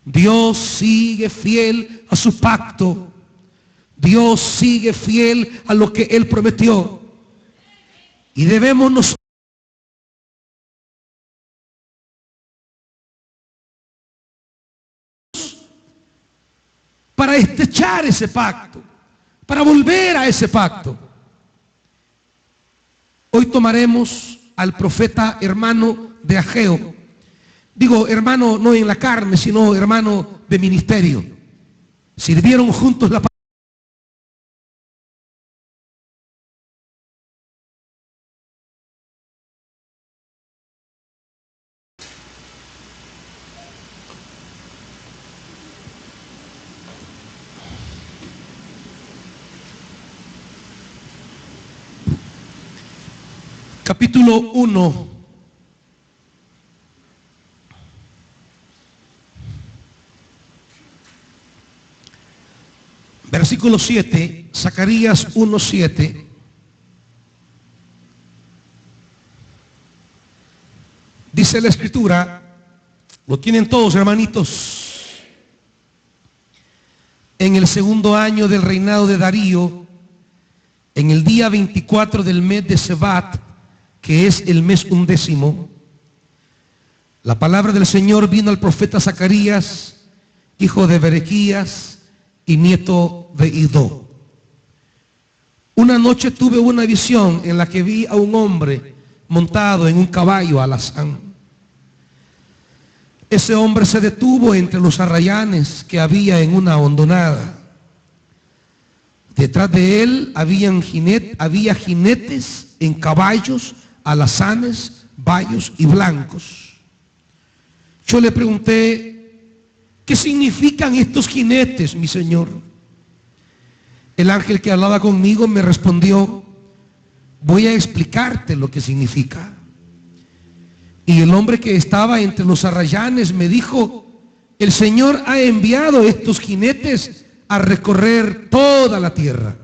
Dios sigue fiel a su pacto. Dios sigue fiel a lo que Él prometió. Y debemos nosotros para estrechar ese pacto, para volver a ese pacto. Hoy tomaremos al profeta hermano de Ageo. Digo hermano no en la carne, sino hermano de ministerio. Sirvieron juntos la palabra. Capítulo 1. Versículo 7, Zacarías 1:7. Dice la escritura, lo tienen todos hermanitos. En el segundo año del reinado de Darío, en el día 24 del mes de Sebat, que es el mes 11, la palabra del Señor vino al profeta Zacarías, hijo de Berequías y nieto de Idó. Una noche tuve una visión en la que vi a un hombre montado en un caballo alazán. Ese hombre se detuvo entre los arrayanes que había en una hondonada. Detrás de él había jinetes en caballos, alazanes, bayos y blancos. Yo le pregunté, ¿qué significan estos jinetes, mi Señor? El ángel que hablaba conmigo me respondió, voy a explicarte lo que significa. Y el hombre que estaba entre los arrayanes me dijo, el Señor ha enviado estos jinetes a recorrer toda la tierra.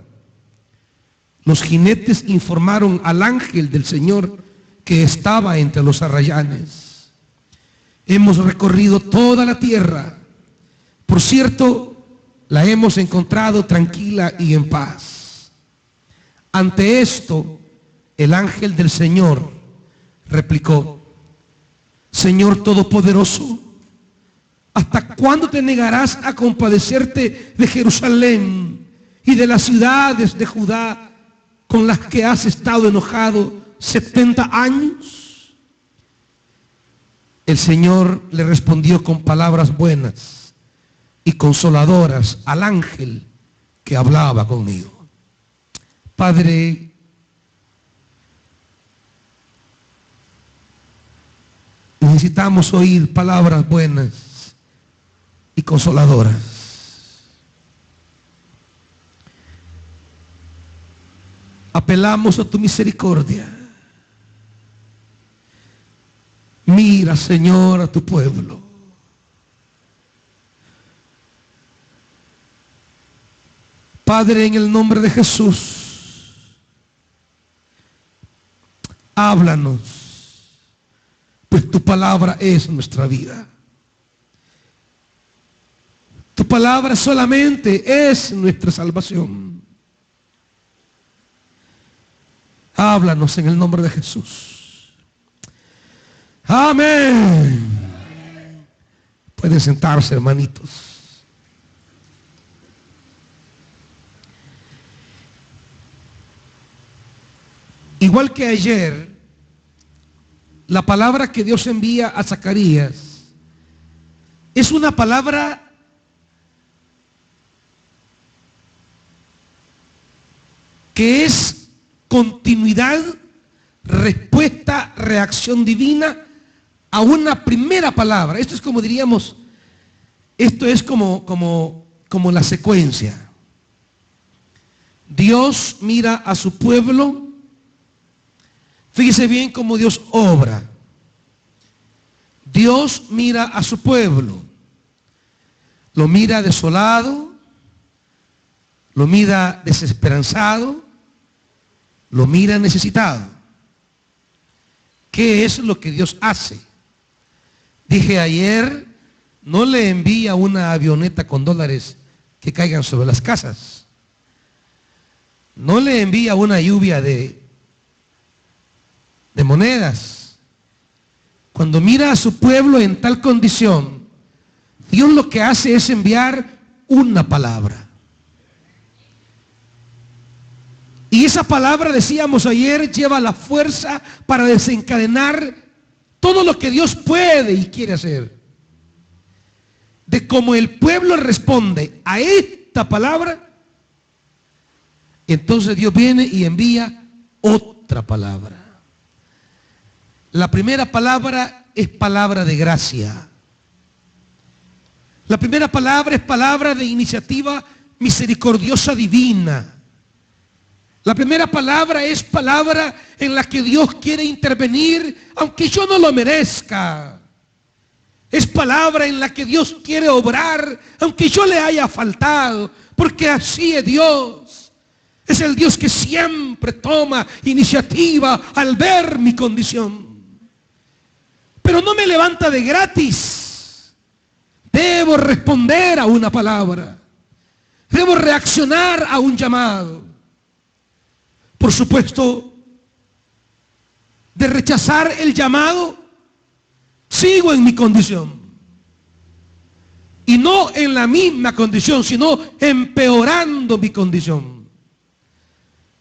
Los jinetes informaron al ángel del Señor que estaba entre los arrayanes. Hemos recorrido toda la tierra. Por cierto, la hemos encontrado tranquila y en paz. Ante esto, el ángel del Señor replicó, Señor Todopoderoso, ¿hasta cuándo te negarás a compadecerte de Jerusalén y de las ciudades de Judá con las que has estado enojado 70 años? El Señor le respondió con palabras buenas y consoladoras al ángel que hablaba conmigo. Padre, necesitamos oír palabras buenas y consoladoras. Apelamos a tu misericordia. Mira, Señor, a tu pueblo. Padre, en el nombre de Jesús, háblanos, pues tu palabra es nuestra vida. Tu palabra solamente es nuestra salvación. Háblanos en el nombre de Jesús. Amén. Pueden sentarse, hermanitos. Igual que ayer, la palabra que Dios envía a Zacarías es una palabra que es continuidad, respuesta, reacción divina a una primera palabra. Esto es como diríamos, esto es como la secuencia. Dios mira a su pueblo. Fíjese bien cómo Dios obra. Dios mira a su pueblo. Lo mira desolado, lo mira desesperanzado, lo mira necesitado. ¿Qué es lo que Dios hace? Dije ayer no le envía una avioneta con dólares que caigan sobre las casas. No le envía una lluvia de monedas. Cuando mira a su pueblo en tal condición, Dios lo que hace es enviar una palabra. Y esa palabra, decíamos ayer, lleva la fuerza para desencadenar todo lo que Dios puede y quiere hacer. De cómo el pueblo responde a esta palabra, entonces Dios viene y envía otra palabra. La primera palabra es palabra de gracia. La primera palabra es palabra de iniciativa misericordiosa divina. La primera palabra es palabra en la que Dios quiere intervenir, aunque yo no lo merezca. Es palabra en la que Dios quiere obrar, aunque yo le haya faltado, porque así es Dios. Es el Dios que siempre toma iniciativa al ver mi condición. Pero no me levanta de gratis. Debo responder a una palabra. Debo reaccionar a un llamado. Por supuesto, de rechazar el llamado, sigo en mi condición. Y no en la misma condición, sino empeorando mi condición.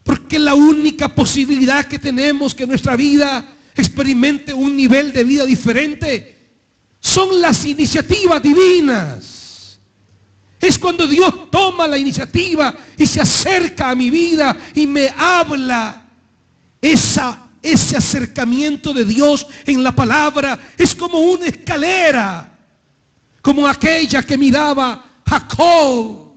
Porque la única posibilidad que tenemos que nuestra vida experimente un nivel de vida diferente son las iniciativas divinas. Es cuando Dios toma la iniciativa y se acerca a mi vida y me habla. Ese acercamiento de Dios en la palabra es como una escalera, como aquella que miraba Jacob.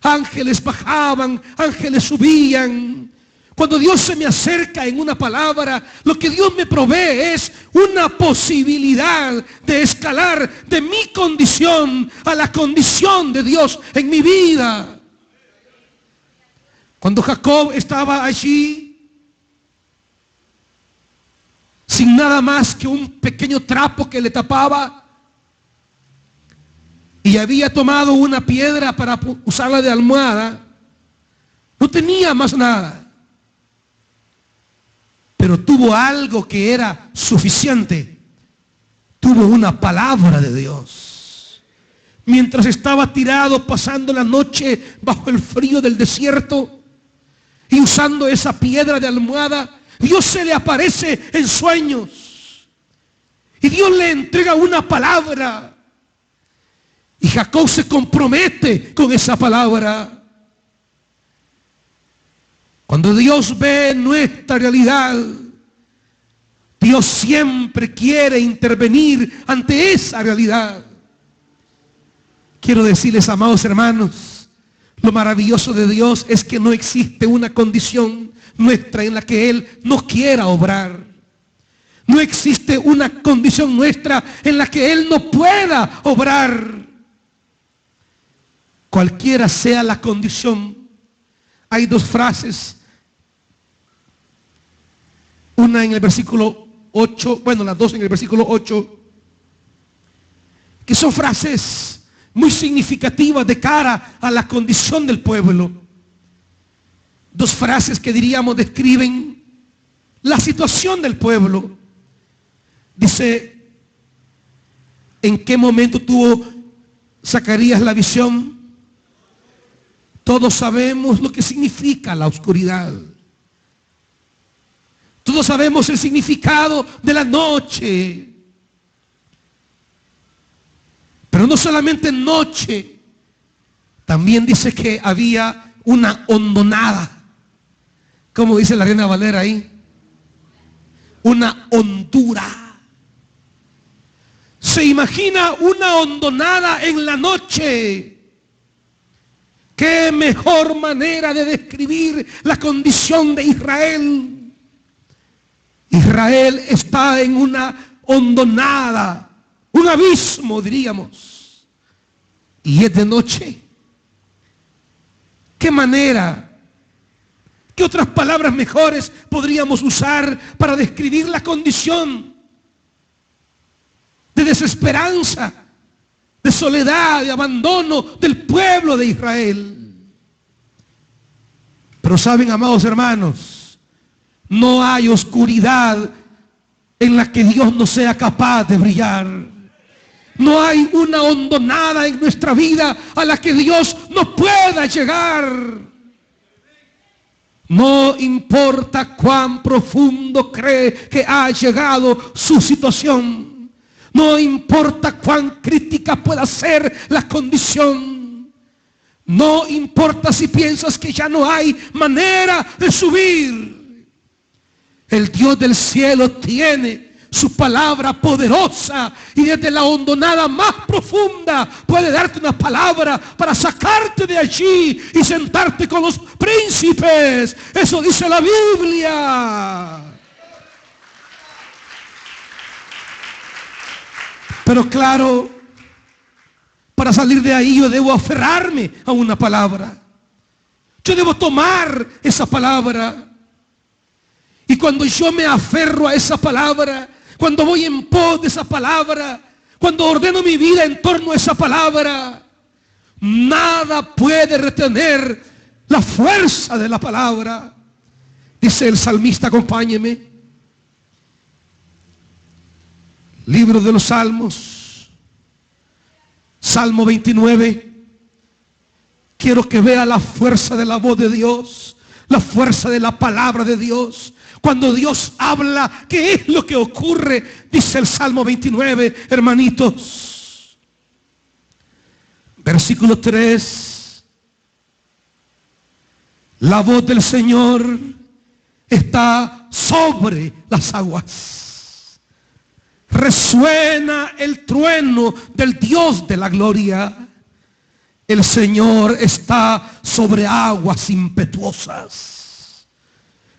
Ángeles bajaban, ángeles subían. Cuando Dios se me acerca en una palabra, lo que Dios me provee es una posibilidad de escalar de mi condición a la condición de Dios en mi vida. Cuando Jacob estaba allí, sin nada más que un pequeño trapo que le tapaba, y había tomado una piedra para usarla de almohada, no tenía más nada. Pero tuvo algo que era suficiente. Tuvo una palabra de Dios. Mientras estaba tirado pasando la noche bajo el frío del desierto y usando esa piedra de almohada, Dios se le aparece en sueños. Y Dios le entrega una palabra. Y Jacob se compromete con esa palabra. Cuando Dios ve nuestra realidad, Dios siempre quiere intervenir ante esa realidad. Quiero decirles, amados hermanos, lo maravilloso de Dios es que no existe una condición nuestra en la que Él no quiera obrar. No existe una condición nuestra en la que Él no pueda obrar. Cualquiera sea la condición, hay dos frases. Una en el versículo 8, las dos en el versículo 8, que son frases muy significativas de cara a la condición del pueblo. Dos frases que diríamos describen la situación del pueblo. Dice, ¿en qué momento tuvo Zacarías la visión? Todos sabemos lo que significa la oscuridad. Todos sabemos el significado de la noche. Pero no solamente noche, también dice que había una hondonada. ¿Cómo dice la Reina Valera ahí? Una hondura. Se imagina una hondonada en la noche. Qué mejor manera de describir la condición de Israel. Israel está en una hondonada, un abismo, diríamos, y es de noche. ¿Qué manera, qué otras palabras mejores podríamos usar para describir la condición de desesperanza de soledad, de abandono del pueblo de Israel. Pero saben, amados hermanos, no hay oscuridad en la que Dios no sea capaz de brillar. No hay una hondonada en nuestra vida a la que Dios no pueda llegar. No importa cuán profundo cree que ha llegado su situación. No importa cuán crítica pueda ser la condición. No importa si piensas que ya no hay manera de subir. El Dios del cielo tiene su palabra poderosa y desde la hondonada más profunda puede darte una palabra para sacarte de allí y sentarte con los príncipes. Eso dice la Biblia. Pero claro, para salir de ahí yo debo aferrarme a una palabra. Yo debo tomar esa palabra. Y cuando yo me aferro a esa palabra, cuando voy en pos de esa palabra, cuando ordeno mi vida en torno a esa palabra, nada puede retener la fuerza de la palabra. Dice el salmista, acompáñeme. Libro de los Salmos, Salmo 29. Quiero que vea la fuerza de la voz de Dios, la fuerza de la palabra de Dios. Cuando Dios habla, ¿qué es lo que ocurre? Dice el Salmo 29, hermanitos. Versículo 3. La voz del Señor está sobre las aguas. Resuena el trueno del Dios de la gloria. El Señor está sobre aguas impetuosas.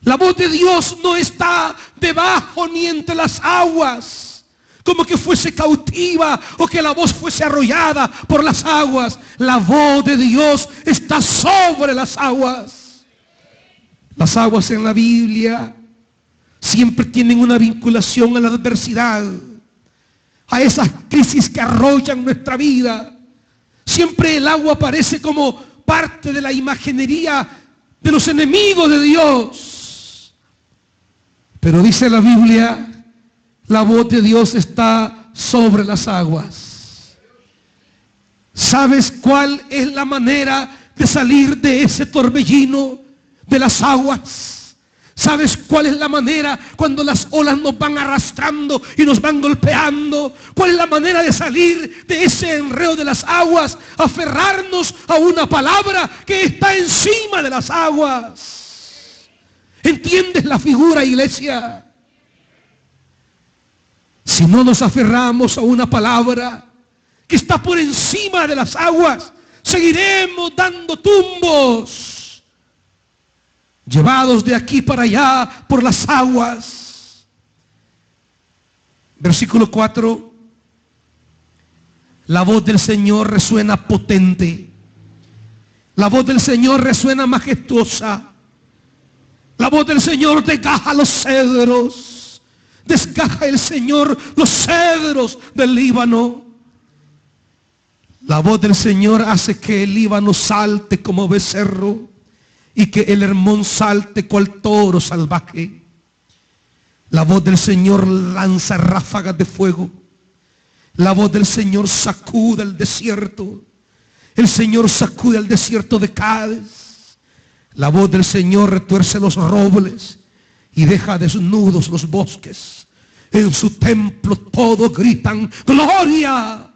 La voz de Dios no está debajo ni entre las aguas, como que fuese cautiva o que la voz fuese arrollada por las aguas. La voz de Dios está sobre las aguas. Las aguas en la Biblia siempre tienen una vinculación a la adversidad, a esas crisis que arrollan nuestra vida. Siempre el agua aparece como parte de la imaginería de los enemigos de Dios. Pero dice la Biblia, la voz de Dios está sobre las aguas. ¿Sabes cuál es la manera de salir de ese torbellino de las aguas? ¿Sabes cuál es la manera cuando las olas nos van arrastrando y nos van golpeando? ¿Cuál es la manera de salir de ese enredo de las aguas? Aferrarnos a una palabra que está encima de las aguas. ¿Entiendes la figura, iglesia? Si no nos aferramos a una palabra que está por encima de las aguas, seguiremos dando tumbos, llevados de aquí para allá por las aguas. Versículo 4. La voz del Señor resuena potente. La voz del Señor resuena majestuosa. La voz del Señor desgaja los cedros. Desgaja el Señor los cedros del Líbano. La voz del Señor hace que el Líbano salte como becerro y que el Hermón salte cual toro salvaje. La voz del Señor lanza ráfagas de fuego. La voz del Señor sacude el desierto. El Señor sacude el desierto de Cádiz. La voz del Señor retuerce los robles y deja desnudos los bosques. En su templo todos gritan ¡gloria!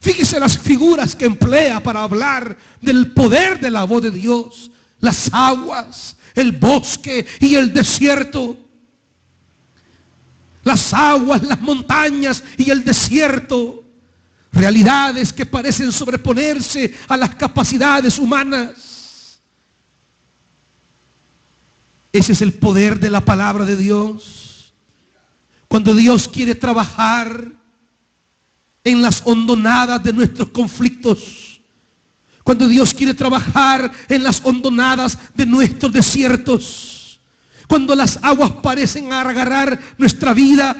Fíjese las figuras que emplea para hablar del poder de la voz de Dios. Las aguas, el bosque y el desierto. Las aguas, las montañas y el desierto. Realidades que parecen sobreponerse a las capacidades humanas. Ese es el poder de la palabra de Dios. Cuando Dios quiere trabajar en las hondonadas de nuestros conflictos, cuando Dios quiere trabajar en las hondonadas de nuestros desiertos, cuando las aguas parecen agarrar nuestra vida,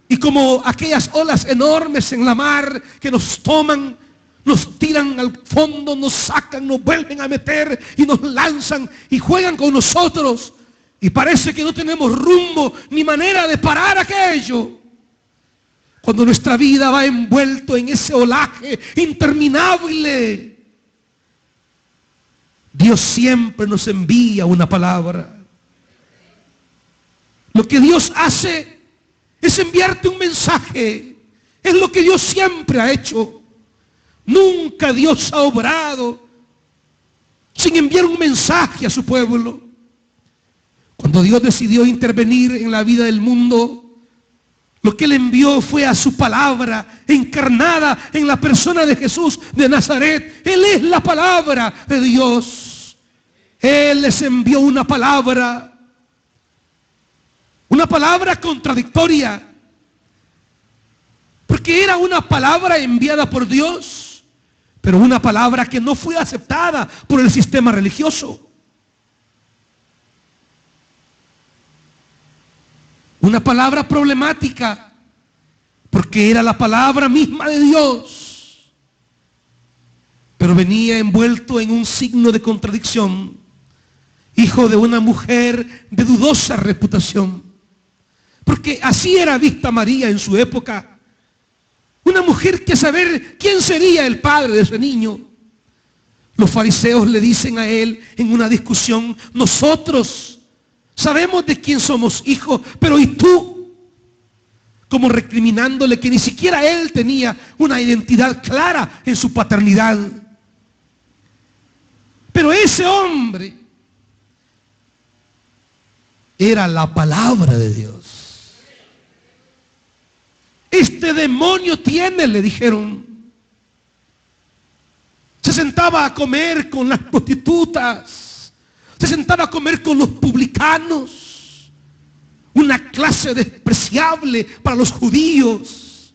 Y como aquellas olas enormes en la mar que nos toman, nos tiran al fondo, nos sacan, nos vuelven a meter y nos lanzan y juegan con nosotros. Y parece que no tenemos rumbo ni manera de parar aquello. Cuando nuestra vida va envuelto en ese olaje interminable, Dios siempre nos envía una palabra. Lo que Dios hace es enviarte un mensaje. Es lo que Dios siempre ha hecho. Nunca Dios ha obrado sin enviar un mensaje a su pueblo. Cuando Dios decidió intervenir en la vida del mundo, lo que Él envió fue a su palabra encarnada en la persona de Jesús de Nazaret. Él es la palabra de Dios. Él les envió una palabra contradictoria, porque era una palabra enviada por Dios, pero una palabra que no fue aceptada por el sistema religioso. Una palabra problemática, porque era la palabra misma de Dios, pero venía envuelto en un signo de contradicción, hijo de una mujer de dudosa reputación, porque así era vista María en su época, una mujer que saber quién sería el padre de ese niño. Los fariseos le dicen a él en una discusión: nosotros sabemos de quién somos hijos, pero ¿y tú? Como recriminándole que ni siquiera él tenía una identidad clara en su paternidad. Pero ese hombre era la palabra de Dios. Este demonio tiene, le dijeron. Se sentaba a comer con las prostitutas. Se sentaba a comer con los publicanos. Una clase despreciable para los judíos.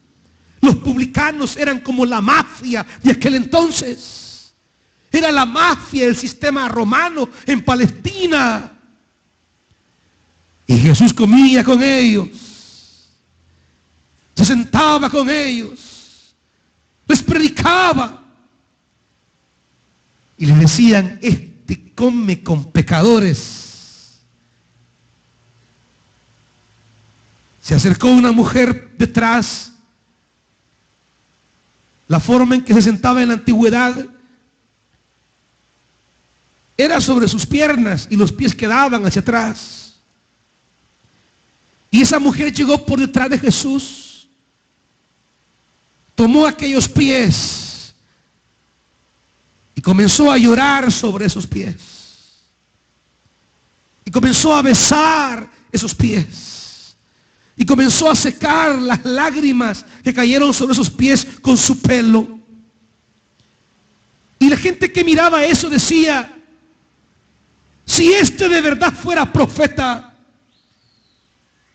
Los publicanos eran como la mafia de aquel entonces. Era la mafia del sistema romano en Palestina. Y Jesús comía con ellos. Se sentaba con ellos. Les predicaba. Y les decían: este come con pecadores. Se acercó una mujer detrás. La forma en que se sentaba en la antigüedad era sobre sus piernas y los pies quedaban hacia atrás. Y esa mujer llegó por detrás de Jesús, tomó aquellos pies y comenzó a llorar sobre esos pies. Y comenzó a besar esos pies. Y comenzó a secar las lágrimas que cayeron sobre esos pies con su pelo. Y la gente que miraba eso decía: si este de verdad fuera profeta,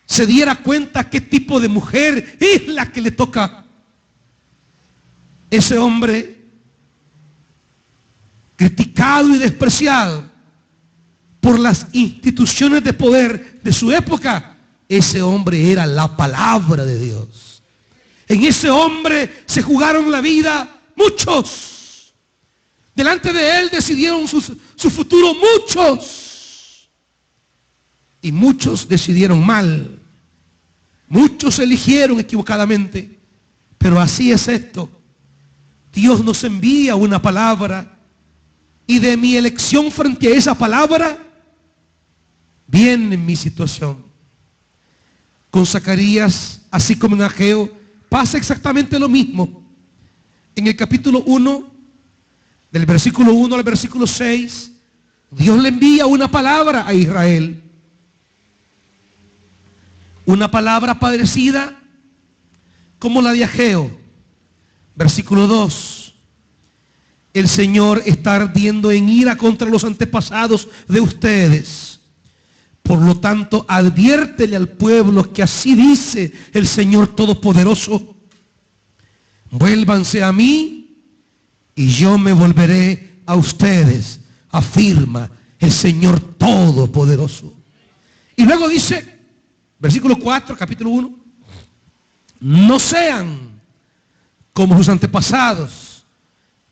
se diera cuenta qué tipo de mujer es la que le toca. Ese hombre, criticado y despreciado por las instituciones de poder de su época, ese hombre era la palabra de Dios. En ese hombre se jugaron la vida muchos. Delante de él decidieron su futuro muchos. Y muchos decidieron mal. Muchos eligieron equivocadamente. Pero así es esto. Dios nos envía una palabra. Y de mi elección frente a esa palabra viene mi situación. Con Zacarías, así como en Ageo, pasa exactamente lo mismo. En el capítulo 1, del versículo 1 al versículo 6, Dios le envía una palabra a Israel. Una palabra parecida como la de Ageo. Versículo 2. El Señor está ardiendo en ira contra los antepasados de ustedes. Por lo tanto, adviértele al pueblo que así dice el Señor Todopoderoso: vuélvanse a mí y yo me volveré a ustedes, afirma el Señor Todopoderoso. Y luego dice, versículo 4, capítulo 1: No sean como sus antepasados,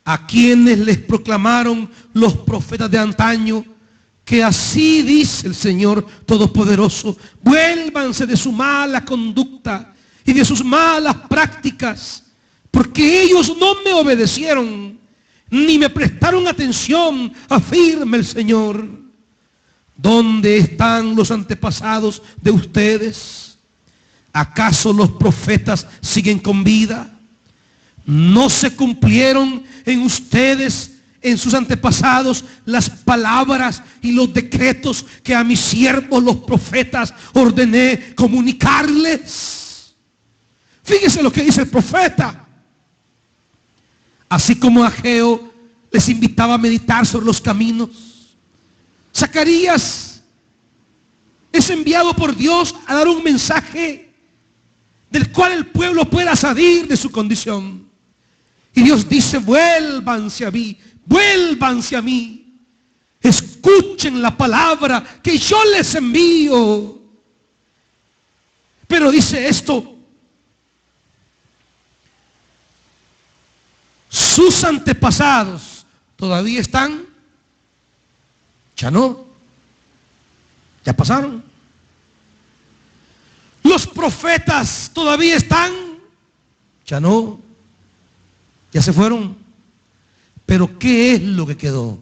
a quienes les proclamaron los profetas de antaño, que así dice el Señor Todopoderoso: vuélvanse de su mala conducta y de sus malas prácticas, porque ellos no me obedecieron, ni me prestaron atención, afirma el Señor. ¿Dónde están los antepasados de ustedes? ¿Acaso los profetas siguen con vida? ¿No se cumplieron en ustedes, en sus antepasados, las palabras y los decretos que a mis siervos los profetas ordené comunicarles? Fíjese lo que dice el profeta. Así como Ageo les invitaba a meditar sobre los caminos, Zacarías es enviado por Dios a dar un mensaje del cual el pueblo pueda salir de su condición. Y Dios dice: vuélvanse a mí, vuélvanse a mí, escuchen la palabra que yo les envío. Pero dice esto: sus antepasados todavía están, ya no, ya pasaron. Los profetas todavía están, ya no, ya se fueron. Pero ¿qué es lo que quedó?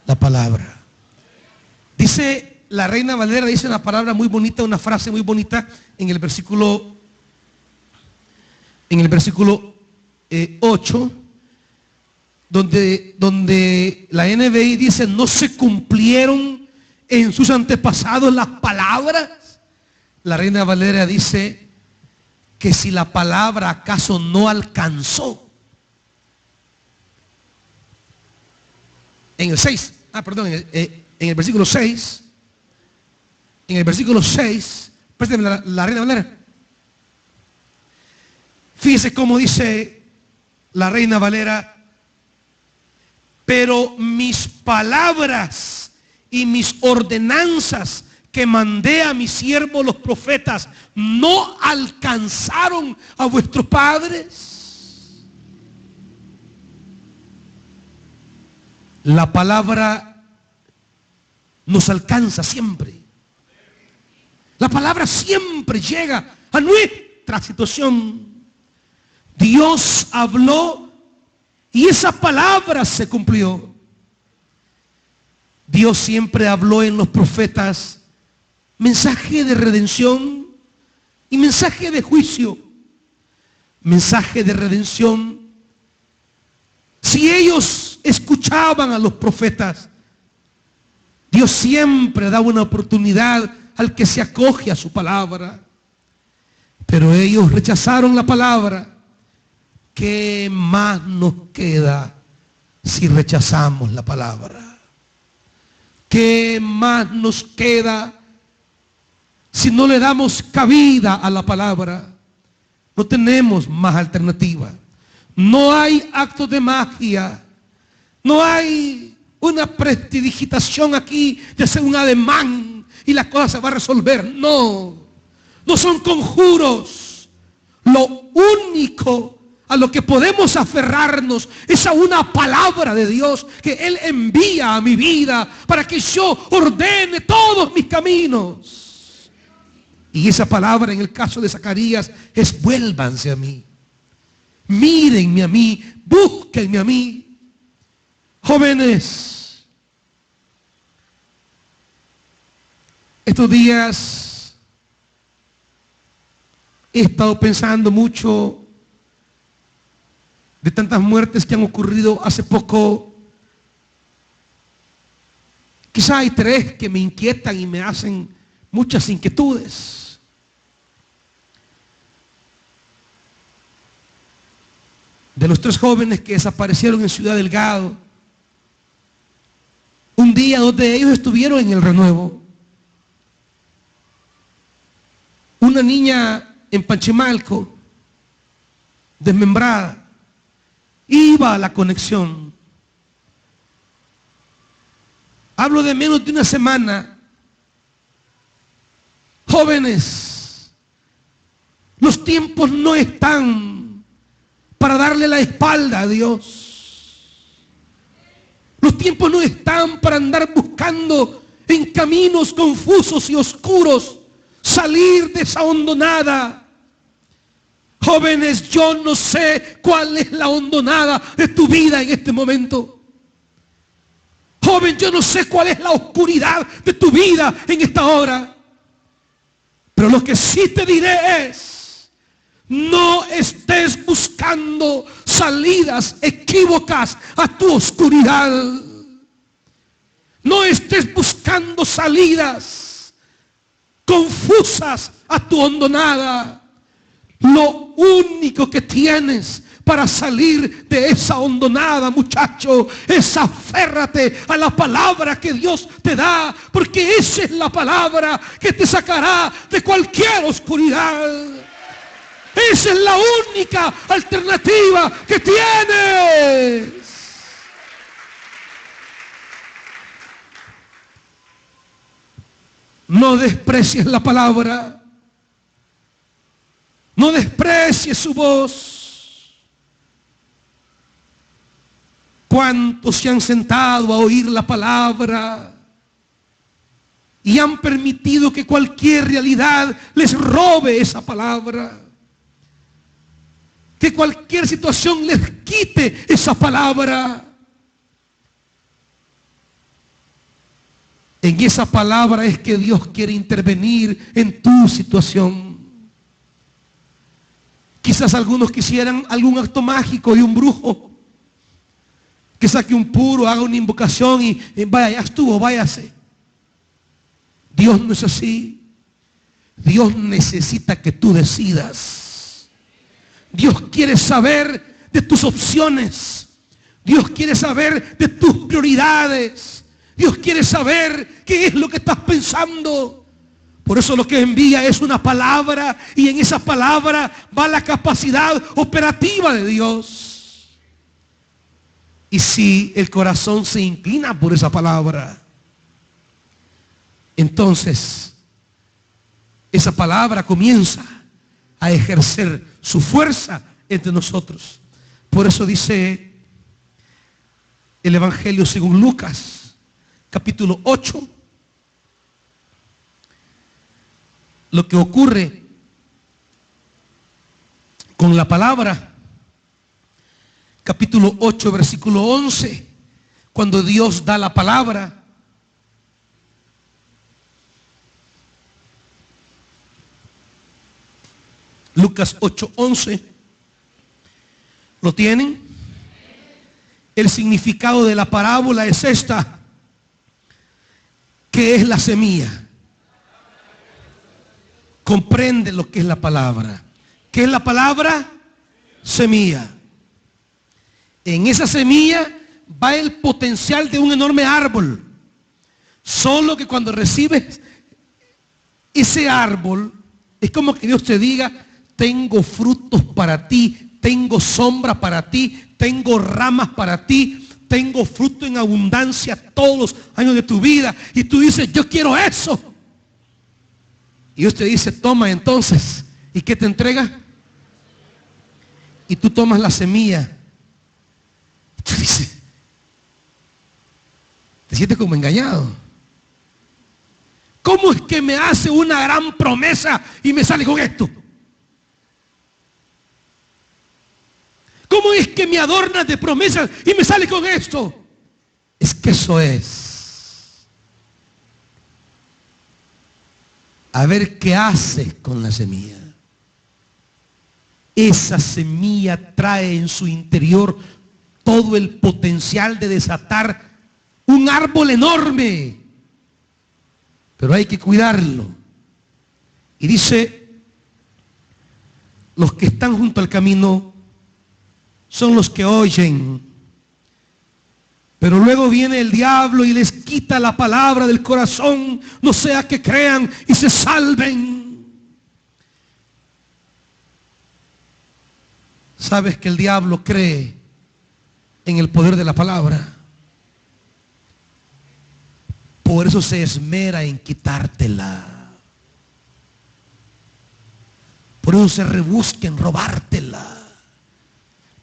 La palabra. Dice la Reina Valera, dice una palabra muy bonita, una frase muy bonita en el versículo 8, donde la NBI dice: no se cumplieron en sus antepasados las palabras. La Reina Valera dice que si la palabra acaso no alcanzó. En el 6, en el versículo 6, préstame la Reina Valera. Fíjese cómo dice la Reina Valera: pero mis palabras y mis ordenanzas que mandé a mis siervos los profetas no alcanzaron a vuestros padres. La palabra nos alcanza siempre. La palabra siempre llega a nuestra situación. Dios habló y esa palabra se cumplió. Dios siempre habló en los profetas mensaje de redención y mensaje de juicio. Mensaje de redención. Si ellos escuchaban a los profetas, Dios siempre da una oportunidad al que se acoge a su palabra. Pero ellos rechazaron la palabra. ¿Qué más nos queda si rechazamos la palabra? ¿Qué más nos queda si no le damos cabida a la palabra? No tenemos más alternativa. No hay actos de magia. No hay una prestidigitación aquí de hacer un ademán y la cosa se va a resolver. No. No son conjuros. Lo único a lo que podemos aferrarnos es a una palabra de Dios que Él envía a mi vida para que yo ordene todos mis caminos. Y esa palabra en el caso de Zacarías es: vuélvanse a mí, mírenme a mí, búsquenme a mí. Jóvenes, estos días he estado pensando mucho de tantas muertes que han ocurrido hace poco. Quizá hay 3 que me inquietan y me hacen muchas inquietudes. De los 3 jóvenes que desaparecieron en Ciudad Delgado, un día 2 de ellos estuvieron en el renuevo. Una niña en Panchimalco, desmembrada, iba a la conexión. Hablo de menos de una semana. Jóvenes, Los tiempos no están para darle la espalda a Dios. Los tiempos no están para andar buscando en caminos confusos y oscuros salir de esa hondonada. Jóvenes, yo no sé cuál es la hondonada de tu vida en este momento. Joven, yo no sé cuál es la oscuridad de tu vida en esta hora. Pero lo que sí te diré es, no estés buscando salidas equívocas a tu oscuridad. No estés buscando salidas confusas a tu hondonada. Lo único que tienes para salir de esa hondonada, muchacho, es aférrate a la palabra que Dios te da, porque esa es la palabra que te sacará de cualquier oscuridad. Esa es la única alternativa que tienes. No desprecies la palabra. No desprecies su voz. ¿Cuántos se han sentado a oír la palabra y han permitido que cualquier realidad les robe esa palabra? Que cualquier situación les quite esa palabra. En esa palabra es que Dios quiere intervenir en tu situación. Quizás algunos quisieran algún acto mágico de un brujo, que saque un puro, haga una invocación y vaya, ya estuvo, váyase. Dios no es así. Dios necesita que tú decidas. Dios quiere saber de tus opciones. Dios quiere saber de tus prioridades. Dios quiere saber qué es lo que estás pensando. Por eso lo que envía es una palabra, y en esa palabra va la capacidad operativa de Dios. Y si el corazón se inclina por esa palabra, entonces esa palabra comienza a ejercer su fuerza entre nosotros. Por eso dice el Evangelio según Lucas, capítulo 8, lo que ocurre con la palabra. Capítulo 8, versículo 11, cuando Dios da la palabra. Lucas 8, 11. ¿Lo tienen? El significado de la parábola es esta. ¿Qué es la semilla? Comprende lo que es la palabra. ¿Qué es la palabra? Semilla. En esa semilla va el potencial de un enorme árbol. Solo que cuando recibes ese árbol, es como que Dios te diga: tengo frutos para ti, tengo sombra para ti, tengo ramas para ti, tengo fruto en abundancia todos los años de tu vida. Y tú dices: yo quiero eso. Y Dios te dice: toma entonces. ¿Y qué te entrega? Y tú tomas la semilla. Tú dices, te sientes como engañado. ¿Cómo es que me hace una gran promesa y me sale con esto? ¿Cómo es que me adornas de promesas y me sale con esto? Es que eso es. A ver qué haces con la semilla. Esa semilla trae en su interior todo el potencial de desatar un árbol enorme. Pero hay que cuidarlo. Y dice: los que están junto al camino son los que oyen. Pero luego viene el diablo y les quita la palabra del corazón, no sea que crean y se salven. ¿Sabes que el diablo cree en el poder de la palabra? Por eso se esmera en quitártela. Por eso se rebusca en robártela.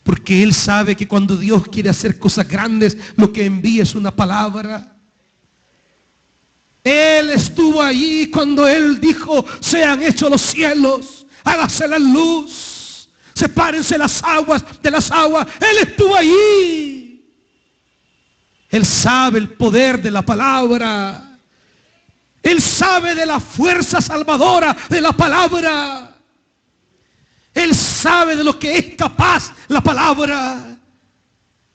Porque Él sabe que cuando Dios quiere hacer cosas grandes, lo que envía es una palabra. Él estuvo allí cuando Él dijo, sean hechos los cielos, hágase la luz, sepárense las aguas de las aguas. Él estuvo allí. Él sabe el poder de la palabra. Él sabe de la fuerza salvadora de la palabra. Él sabe de lo que es capaz la palabra.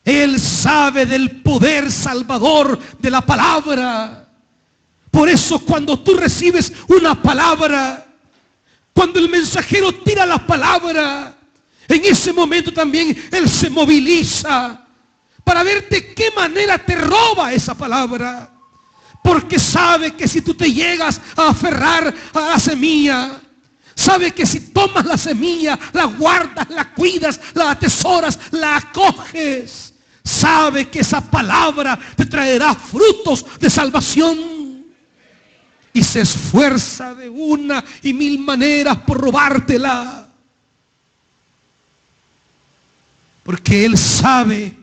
Él sabe del poder salvador de la palabra. Por eso cuando tú recibes una palabra, cuando el mensajero tira la palabra, en ese momento también Él se moviliza para ver de qué manera te roba esa palabra. Porque sabe que si tú te llegas a aferrar a la semilla, sabe que si tomas la semilla, la guardas, la cuidas, la atesoras, la acoges, sabe que esa palabra te traerá frutos de salvación. Y se esfuerza de una y mil maneras por robártela. Porque Él sabe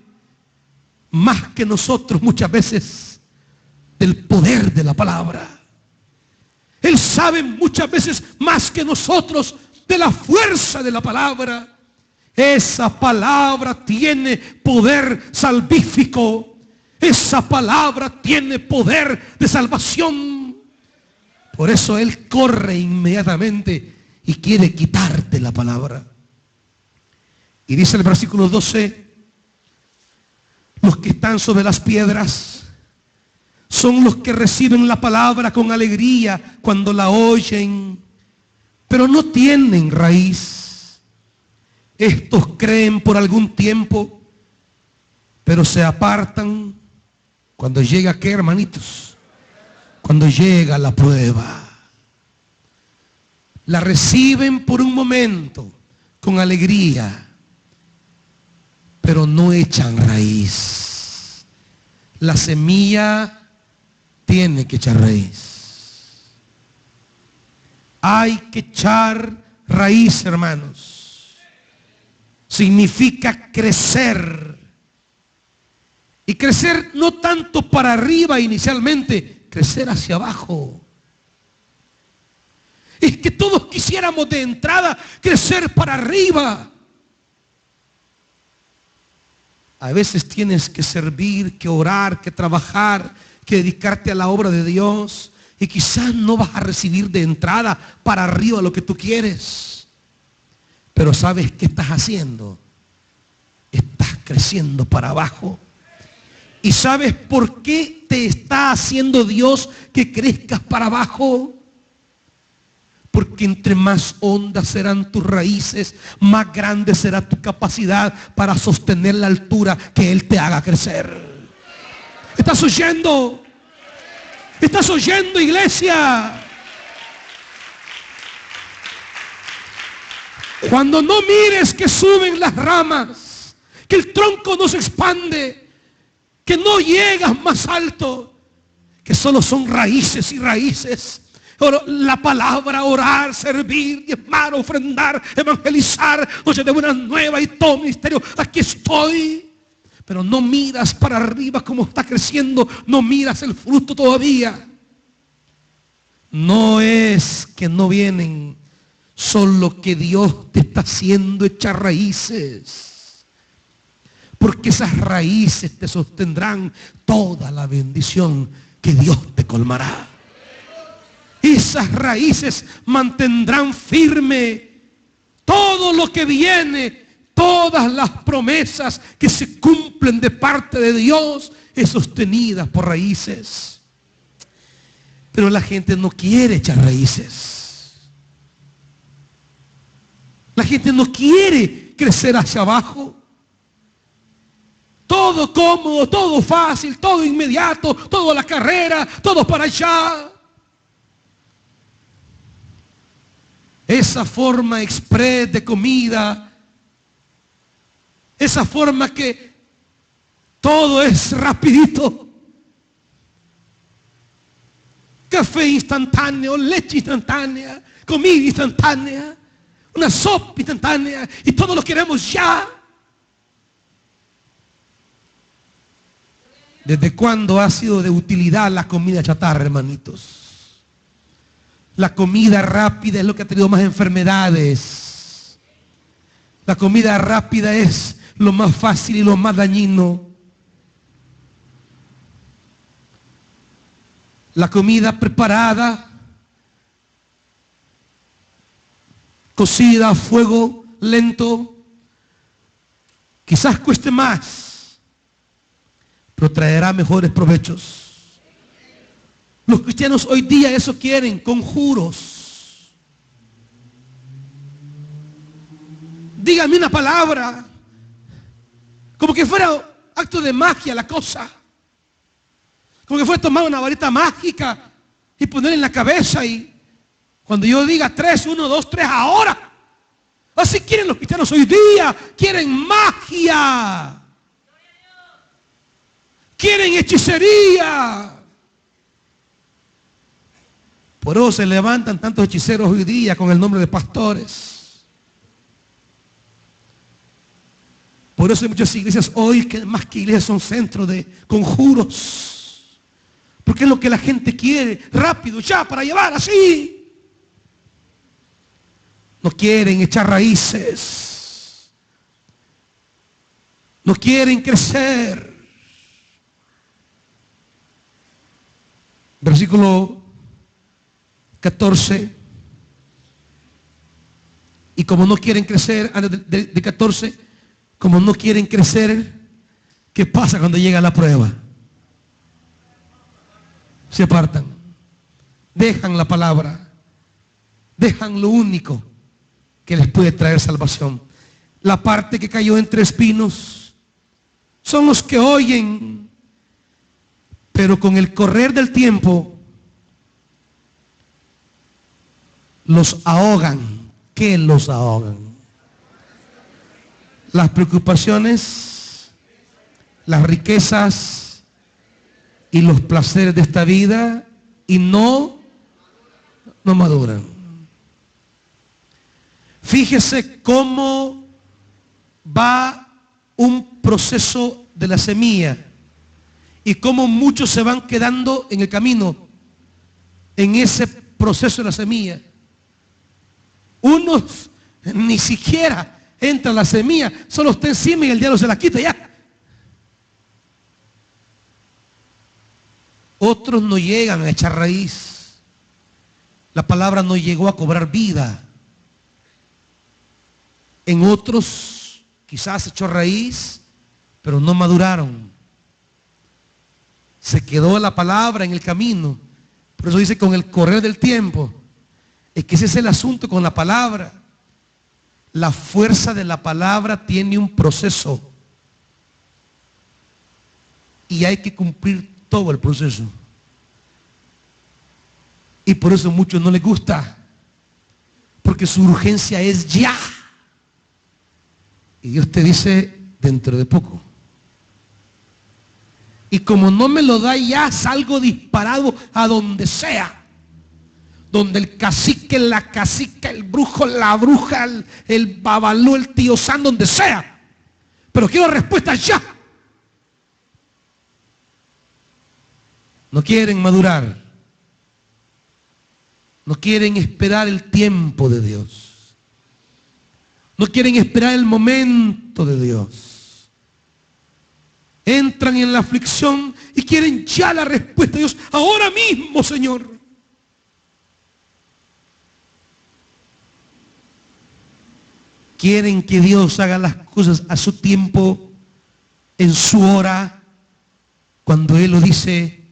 más que nosotros muchas veces del poder de la palabra. Él sabe muchas veces más que nosotros de la fuerza de la palabra. Esa palabra tiene poder salvífico. Esa palabra tiene poder de salvación. Por eso Él corre inmediatamente y quiere quitarte la palabra. Y dice el versículo 12, los que están sobre las piedras son los que reciben la palabra con alegría cuando la oyen, pero no tienen raíz. Estos creen por algún tiempo, pero se apartan cuando llega, ¿qué, hermanitos? Cuando llega la prueba. La reciben por un momento con alegría, pero no echan raíz. La semilla tiene que echar raíz. Hay que echar raíz, hermanos. Significa crecer. Y crecer no tanto para arriba inicialmente, crecer hacia abajo. Es que todos quisiéramos de entrada crecer para arriba. A veces tienes que servir, que orar, que trabajar, que dedicarte a la obra de Dios. Y quizás no vas a recibir de entrada para arriba lo que tú quieres. Pero ¿sabes qué estás haciendo? Estás creciendo para abajo. ¿Y sabes por qué te está haciendo Dios que crezcas para abajo? Porque entre más hondas serán tus raíces, más grande será tu capacidad para sostener la altura que Él te haga crecer. ¿Estás oyendo? ¿Estás oyendo, iglesia? Cuando no mires que suben las ramas, que el tronco no se expande, que no llegas más alto, que solo son raíces y raíces. La palabra, orar, servir, diezmar, ofrendar, evangelizar, noche de buenas nuevas y todo ministerio, aquí estoy. Pero no miras para arriba como está creciendo, no miras el fruto todavía. No es que no vienen, solo que Dios te está haciendo echar raíces. Porque esas raíces te sostendrán toda la bendición que Dios te colmará. Esas raíces mantendrán firme todo lo que viene, todas las promesas que se cumplen de parte de Dios, es sostenida por raíces. Pero la gente no quiere echar raíces. La gente no quiere crecer hacia abajo. Todo cómodo, todo fácil, todo inmediato, todo a la carrera, todo para allá. Esa forma express de comida, esa forma que todo es rapidito. Café instantáneo, leche instantánea, comida instantánea. una sopa instantánea y todos lo queremos ya. ¿Desde cuándo ha sido de utilidad la comida chatarra, hermanitos? La comida rápida es lo que ha traído más enfermedades. La comida rápida es lo más fácil y lo más dañino. La comida preparada, cocida a fuego lento, quizás cueste más, pero traerá mejores provechos. Los cristianos hoy día eso quieren, conjuros. Dígame una palabra, como que fuera acto de magia la cosa. Como que fuera tomar una varita mágica y ponerla en la cabeza y cuando yo diga 3, 1, 2, 3, ahora. Así quieren los cristianos hoy día, quieren magia. Quieren hechicería. Por eso se levantan tantos hechiceros hoy día con el nombre de pastores. Por eso hay muchas iglesias hoy que más que iglesias son centros de conjuros. Porque es lo que la gente quiere, rápido, ya, para llevar así. No quieren echar raíces. No quieren crecer. Versículo 14. Y como no quieren crecer, de 14, como no quieren crecer, ¿qué pasa cuando llega la prueba? Se apartan, dejan la palabra, dejan lo único que les puede traer salvación. La parte que cayó entre espinos son los que oyen, pero con el correr del tiempo los ahogan. ¿Qué los ahogan? Las preocupaciones, las riquezas y los placeres de esta vida, y no maduran. Fíjese cómo va un proceso de la semilla y cómo muchos se van quedando en el camino en ese proceso de la semilla. Unos ni siquiera entra la semilla, solo está encima y el diablo se la quita ya. Otros no llegan a echar raíz. La palabra no llegó a cobrar vida. En otros quizás echó raíz, pero no maduraron. Se quedó la palabra en el camino. Por eso dice con el correr del tiempo. Es que ese es el asunto con la palabra. La fuerza de la palabra tiene un proceso. Y hay que cumplir todo el proceso. Y por eso a muchos no les gusta. Porque su urgencia es ya. Y Dios te dice dentro de poco. Y como no me lo da ya, salgo disparado a donde sea. Donde el cacique, la cacica, el brujo, la bruja, el babalú, el tío san, donde sea. Pero quiero respuestas ya. No quieren madurar. No quieren esperar el tiempo de Dios. No quieren esperar el momento de Dios. Entran en la aflicción y quieren ya la respuesta de Dios. Ahora mismo, Señor. Quieren que Dios haga las cosas a su tiempo, en su hora, cuando Él lo dice,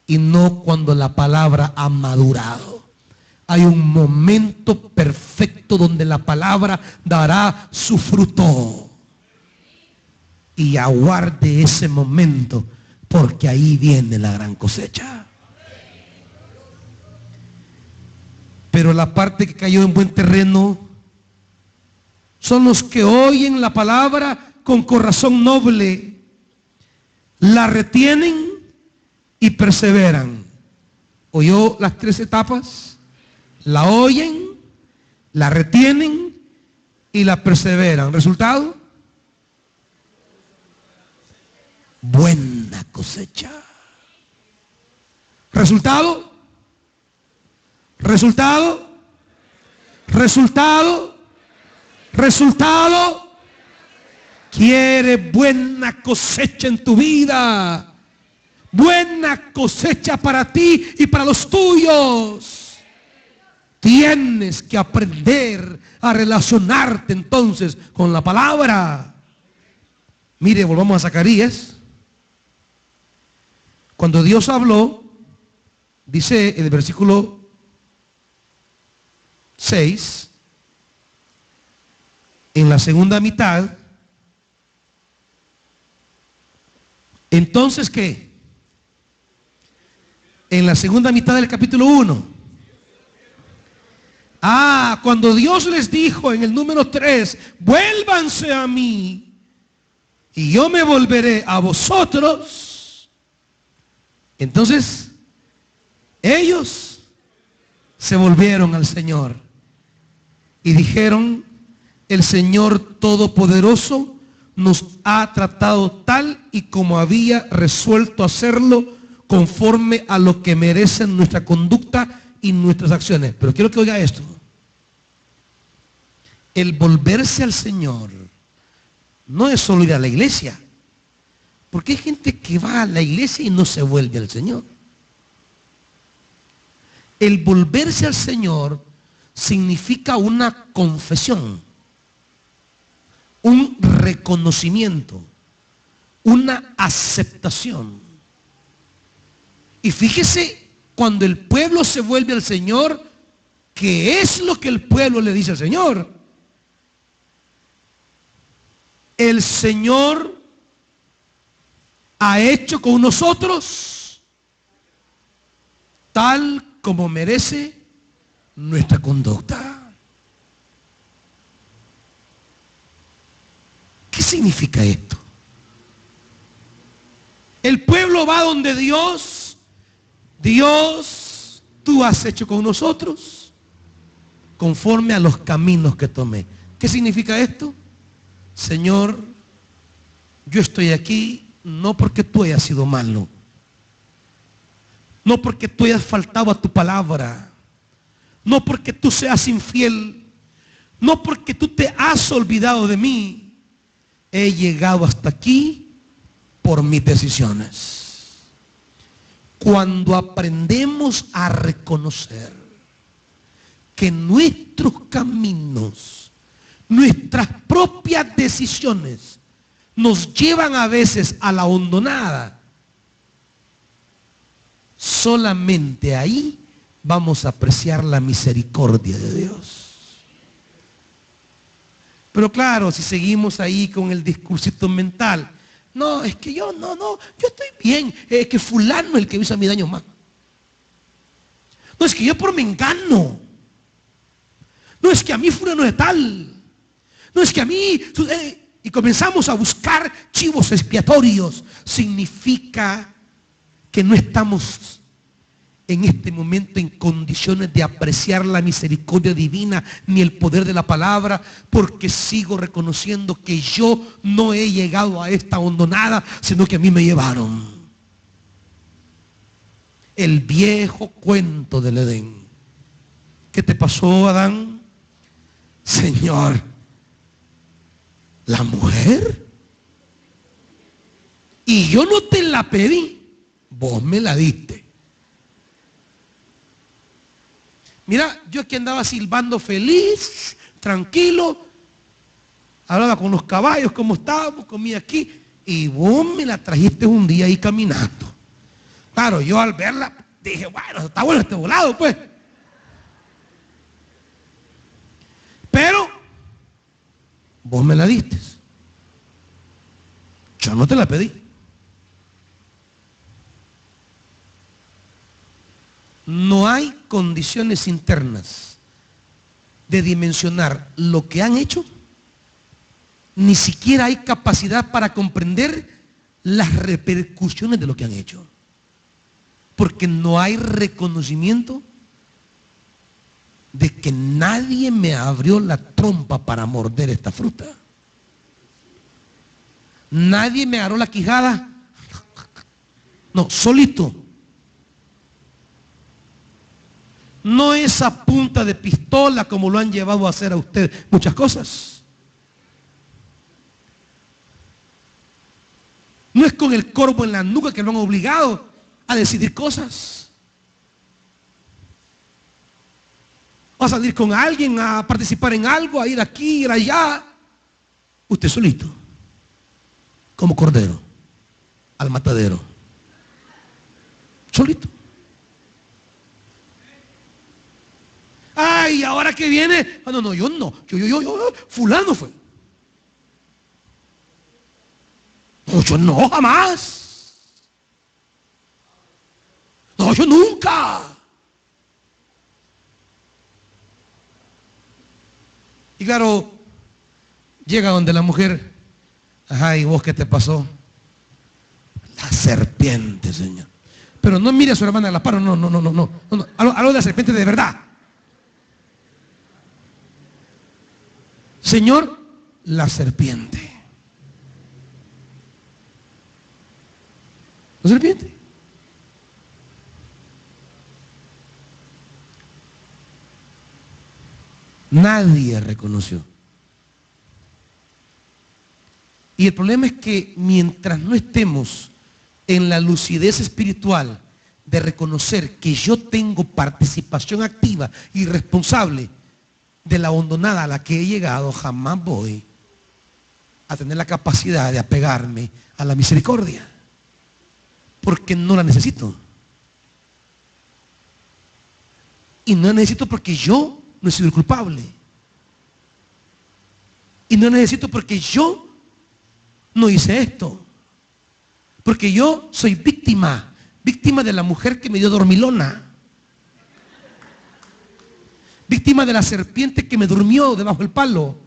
y no cuando la palabra ha madurado. Hay un momento perfecto donde la palabra dará su fruto. Y aguarde ese momento, porque ahí viene la gran cosecha. Pero la parte que cayó en buen terreno son los que oyen la palabra con corazón noble, la retienen y perseveran. ¿Oyó las 3 etapas? La oyen, la retienen y la perseveran. ¿Resultado? Buena cosecha. ¿Resultado? ¿Resultado? ¿Resultado? ¿Resultado? ¿Quieres buena cosecha en tu vida? Buena cosecha para ti y para los tuyos. Tienes que aprender a relacionarte entonces con la palabra. Mire, volvamos a Zacarías. Cuando Dios habló, dice en el versículo 6, en la segunda mitad, entonces ¿qué? En la segunda mitad del capítulo 1. Cuando Dios les dijo en el número 3, vuélvanse a mí y yo me volveré a vosotros. Entonces, ellos se volvieron al Señor y dijeron, el Señor Todopoderoso nos ha tratado tal y como había resuelto hacerlo, conforme a lo que merecen nuestra conducta y nuestras acciones. Pero quiero que oiga esto. El volverse al Señor no es solo ir a la iglesia, porque hay gente que va a la iglesia y no se vuelve al Señor. El volverse al Señor significa una confesión, un reconocimiento, una aceptación. Y fíjese, cuando el pueblo se vuelve al Señor, ¿qué es lo que el pueblo le dice al Señor? El Señor ha hecho con nosotros tal como merece nuestra conducta. ¿Qué significa esto? El pueblo va donde Dios, tú has hecho con nosotros conforme a los caminos que tomé. ¿Qué significa esto? Señor, yo estoy aquí no porque tú hayas sido malo, no porque tú hayas faltado a tu palabra, no porque tú seas infiel, no porque tú te has olvidado de mí. He llegado hasta aquí por mis decisiones. Cuando aprendemos a reconocer que nuestros caminos, nuestras propias decisiones nos llevan a veces a la hondonada, solamente ahí vamos a apreciar la misericordia de Dios. Pero claro, si seguimos ahí con el discursito mental, no, es que yo estoy bien, es que fulano es el que hizo a mí daño más. No, es que yo por mengano. No, es que a mí fulano de tal. No, es que a mí, y comenzamos a buscar chivos expiatorios. Significa que no estamos en este momento en condiciones de apreciar la misericordia divina ni el poder de la palabra, porque sigo reconociendo que yo no he llegado a esta hondonada, sino que a mí me llevaron. El viejo cuento del Edén. ¿Qué te pasó, Adán? Señor, la mujer, y yo no te la pedí, vos me la diste. Mira, yo aquí andaba silbando feliz, tranquilo, hablaba con los caballos, como estábamos, comía aquí, y vos me la trajiste un día ahí caminando. Claro, yo al verla dije, bueno, está bueno este volado, pues. Pero vos me la diste. Yo no te la pedí. No hay condiciones internas de dimensionar lo que han hecho, ni siquiera hay capacidad para comprender las repercusiones de lo que han hecho, porque no hay reconocimiento de que nadie me abrió la trompa para morder esta fruta. Nadie me agarró la quijada. No, solito. No es a punta de pistola como lo han llevado a hacer a usted muchas cosas. No es con el corvo en la nuca que lo han obligado a decidir cosas. A salir con alguien, a participar en algo, a ir aquí, ir allá. Usted solito, como cordero, al matadero. Solito. Ay, ahora que viene. Ah, no, yo no. Yo, fulano fue. No, yo no, jamás. No, yo nunca. Y claro, llega donde la mujer. Ajá, ¿y vos qué te pasó? La serpiente, Señor. Pero no mire a su hermana de la par, no. Hablo de la serpiente de verdad. Señor, la serpiente. La serpiente. Nadie reconoció. Y el problema es que mientras no estemos en la lucidez espiritual de reconocer que yo tengo participación activa y responsable de la hondonada a la que he llegado, jamás voy a tener la capacidad de apegarme a la misericordia, porque no la necesito. Y no la necesito porque yo no he sido el culpable. Y no la necesito porque yo no hice esto. Porque yo soy víctima de la mujer que me dio dormilona. Víctima de la serpiente que me durmió debajo del palo.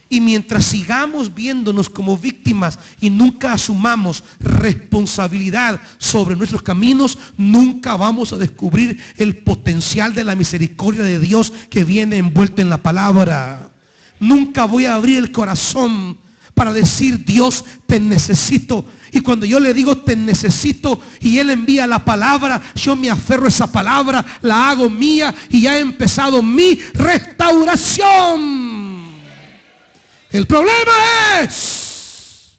Y mientras sigamos viéndonos como víctimas y nunca asumamos responsabilidad sobre nuestros caminos, nunca vamos a descubrir el potencial de la misericordia de Dios que viene envuelto en la palabra. Nunca voy a abrir el corazón para decir: Dios, te necesito. Y cuando yo le digo te necesito y Él envía la palabra, yo me aferro a esa palabra, la hago mía y ya ha empezado mi restauración. El problema es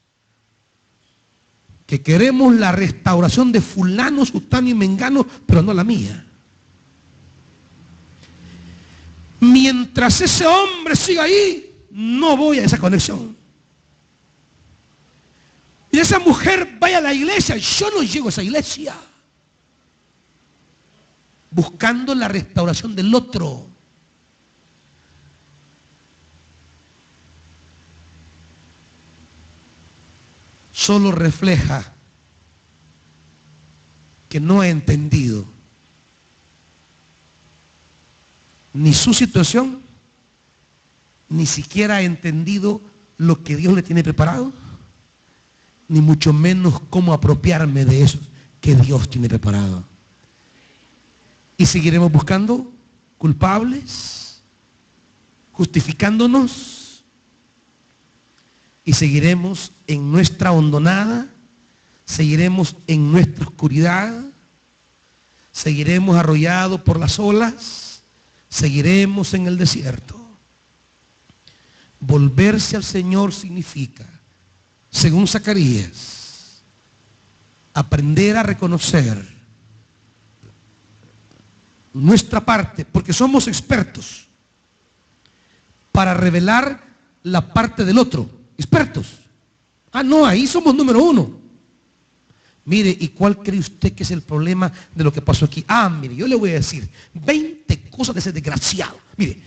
que queremos la restauración de fulano, sutano y mengano, pero no la mía. Mientras ese hombre siga ahí, no voy a esa conexión. Y esa mujer vaya a la iglesia, yo no llego a esa iglesia. Buscando la restauración del otro. Solo refleja que no ha entendido ni su situación, ni siquiera ha entendido lo que Dios le tiene preparado, ni mucho menos cómo apropiarme de eso que Dios tiene preparado. Y seguiremos buscando culpables, justificándonos, y seguiremos en nuestra hondonada, seguiremos en nuestra oscuridad, seguiremos arrollados por las olas, seguiremos en el desierto. Volverse al Señor significa, según Zacarías, aprender a reconocer nuestra parte, porque somos expertos para revelar la parte del otro. Expertos. Ah, no, ahí somos número uno. Mire, ¿y cuál cree usted que es el problema de lo que pasó aquí? Ah, mire, yo le voy a decir 20 cosas de ese desgraciado. Mire,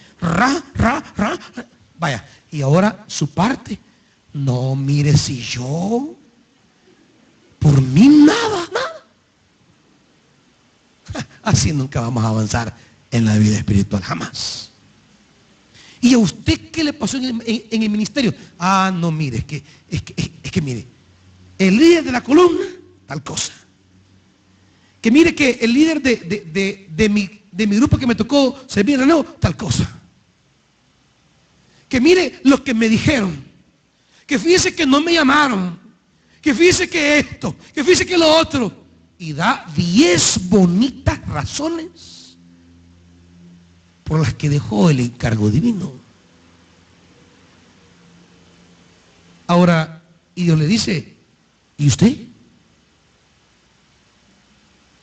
vaya, y ahora su parte. No, mire, si yo, por mí nada. Así nunca vamos a avanzar en la vida espiritual, jamás. ¿Y a usted qué le pasó en el ministerio? Ah, no, mire, es que mire, el líder de la columna, tal cosa. Que mire que el líder de de mi grupo que me tocó servir, no, tal cosa. Que mire lo que me dijeron. Que fíjese que no me llamaron. Que fíjese que esto, que fíjese que lo otro. Y da 10 bonitas razones por las que dejó el encargo divino. Ahora, y Dios le dice, ¿y usted?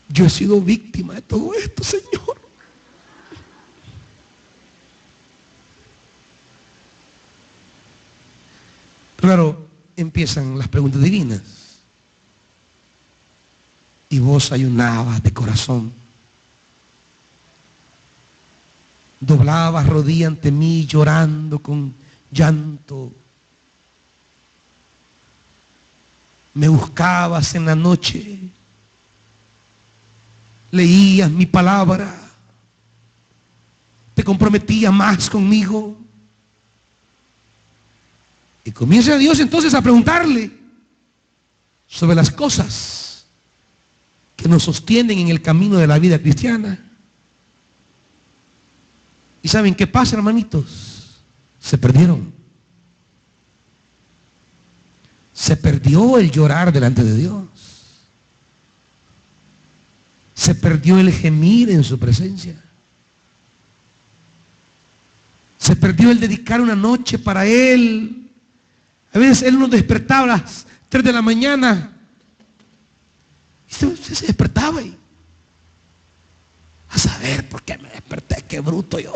Yo he sido víctima de todo esto, Señor. Claro, empiezan las preguntas divinas. Y vos ayunabas de corazón. Doblabas rodilla ante mí llorando con llanto. Me buscabas en la noche. Leías mi palabra. Te comprometías más conmigo. Y comienza Dios entonces a preguntarle sobre las cosas que nos sostienen en el camino de la vida cristiana. ¿Y saben qué pasa, hermanitos? Se perdieron. Se perdió el llorar delante de Dios. Se perdió el gemir en su presencia. Se perdió el dedicar una noche para Él. A veces Él nos despertaba a las 3 de la mañana. Y usted se despertaba y a saber por qué me desperté, qué bruto yo.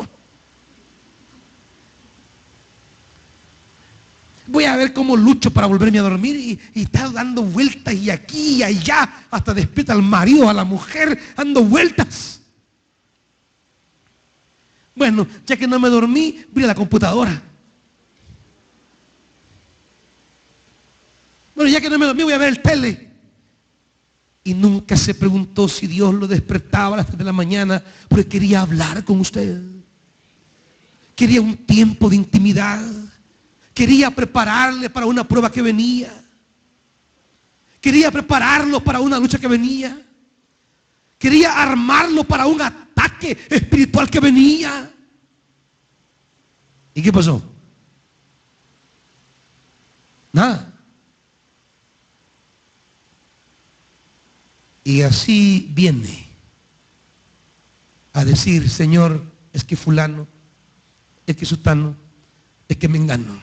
Voy a ver cómo lucho para volverme a dormir y está dando vueltas y aquí y allá, hasta despierta al marido, a la mujer, dando vueltas. Bueno, ya que no me dormí, voy a la computadora. Bueno, ya que no me dormí, voy a ver el tele. Y nunca se preguntó si Dios lo despertaba a las 3 de la mañana porque quería hablar con usted. Quería un tiempo de intimidad. Quería prepararle para una prueba que venía. Quería prepararlo para una lucha que venía. Quería armarlo para un ataque espiritual que venía. ¿Y qué pasó? Nada. Y así viene a decir, Señor, es que fulano, es que sutano, es que mengano.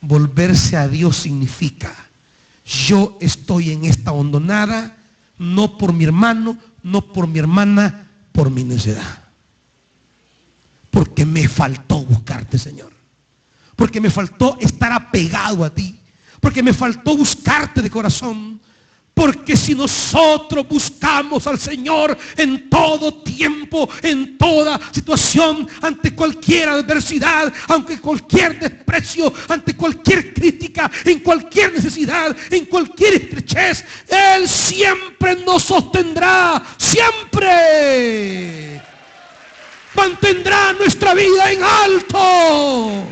Volverse a Dios significa, yo estoy en esta hondonada, no por mi hermano, no por mi hermana, por mi necedad. Porque me faltó buscarte, Señor. Porque me faltó estar apegado a ti. Porque me faltó buscarte de corazón. Porque si nosotros buscamos al Señor en todo tiempo, en toda situación, ante cualquier adversidad, ante cualquier desprecio, ante cualquier crítica, en cualquier necesidad, en cualquier estrechez, Él siempre nos sostendrá, siempre mantendrá nuestra vida en alto.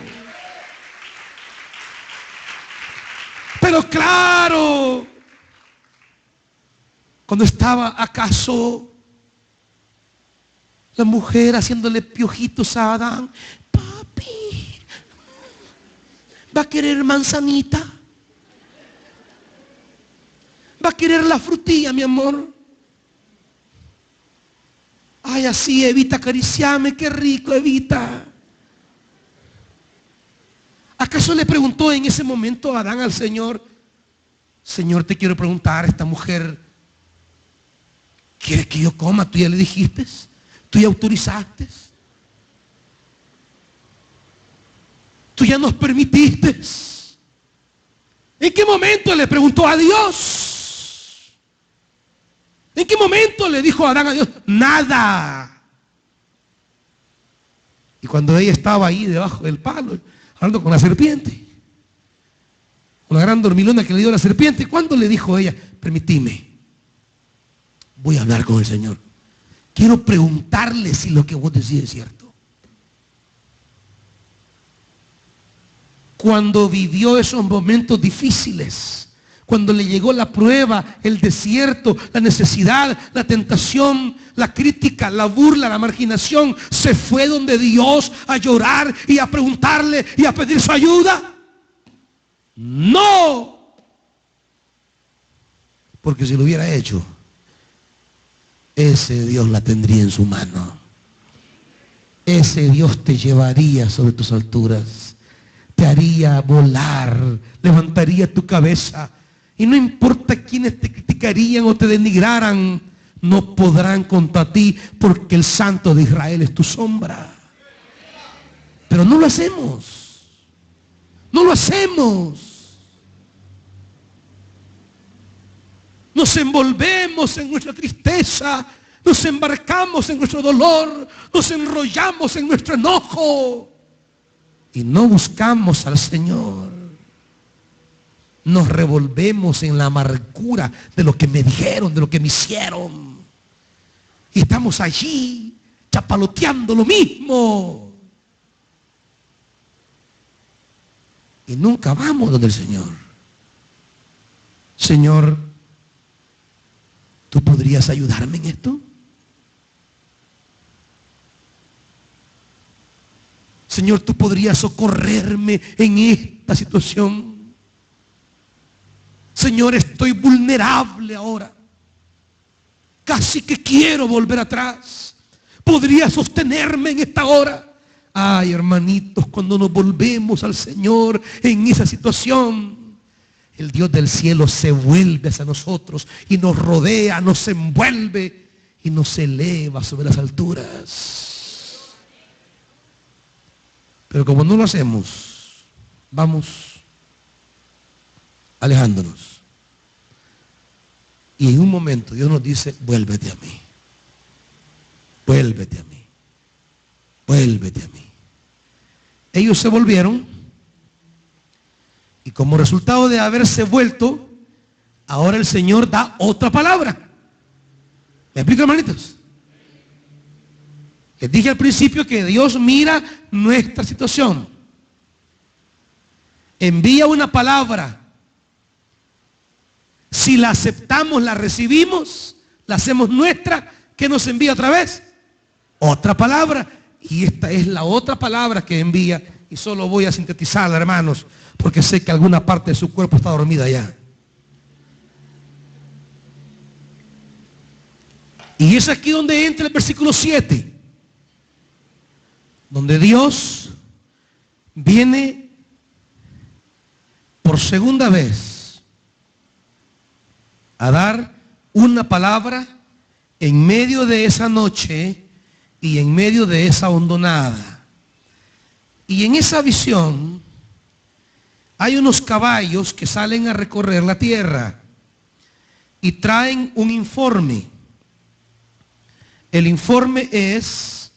Pero claro, cuando estaba acaso la mujer haciéndole piojitos a Adán, papi, ¿va a querer manzanita? ¿Va a querer la frutilla, mi amor? Ay, así, Evita, acariciame, qué rico, Evita. ¿Acaso le preguntó en ese momento Adán al Señor, Señor, te quiero preguntar, esta mujer ¿quiere que yo coma? Tú ya le dijiste, tú ya autorizaste, tú ya nos permitiste? ¿En qué momento le preguntó a Dios? ¿En qué momento le dijo Adán a Dios? Nada. Y cuando ella estaba ahí debajo del palo, hablando con la serpiente, con la gran dormilona que le dio la serpiente, ¿cuándo le dijo ella? Permitime, voy a hablar con el Señor. Quiero preguntarle si lo que vos decís es cierto. Cuando vivió esos momentos difíciles, cuando le llegó la prueba, el desierto, la necesidad, la tentación, la crítica, la burla, la marginación, se fue donde Dios a llorar y a preguntarle y a pedir su ayuda? No. Porque si lo hubiera hecho, ese Dios la tendría en su mano. Ese Dios te llevaría sobre tus alturas, te haría volar, levantaría tu cabeza. Y no importa quiénes te criticarían o te denigraran, no podrán contra ti, porque el Santo de Israel es tu sombra. Pero no lo hacemos. No lo hacemos. Nos envolvemos en nuestra tristeza, nos embarcamos en nuestro dolor, nos enrollamos en nuestro enojo y no buscamos al Señor. Nos revolvemos en la amargura de lo que me dijeron, de lo que me hicieron. Y estamos allí chapaloteando lo mismo. Y nunca vamos donde el Señor. Señor, ¿tú podrías ayudarme en esto? Señor, ¿tú podrías socorrerme en esta situación? Señor, estoy vulnerable ahora. Casi que quiero volver atrás. ¿Podrías sostenerme en esta hora? Ay, hermanitos, cuando nos volvemos al Señor en esa situación, el Dios del cielo se vuelve hacia nosotros y nos rodea, nos envuelve y nos eleva sobre las alturas. Pero como no lo hacemos, vamos alejándonos. Y en un momento Dios nos dice, vuélvete a mí. Vuélvete a mí. Vuélvete a mí. Ellos se volvieron y como resultado de haberse vuelto, ahora el Señor da otra palabra. ¿Me explico, hermanitos? Les dije al principio que Dios mira nuestra situación. Envía una palabra. Si la aceptamos, la recibimos, la hacemos nuestra, ¿qué nos envía otra vez? Otra palabra. Y esta es la otra palabra que envía. Y solo voy a sintetizarla, hermanos, porque sé que alguna parte de su cuerpo está dormida ya. Y es aquí donde entra el versículo 7. Donde Dios viene por segunda vez a dar una palabra en medio de esa noche y en medio de esa hondonada. Y en esa visión hay unos caballos que salen a recorrer la tierra y traen un informe. El informe es,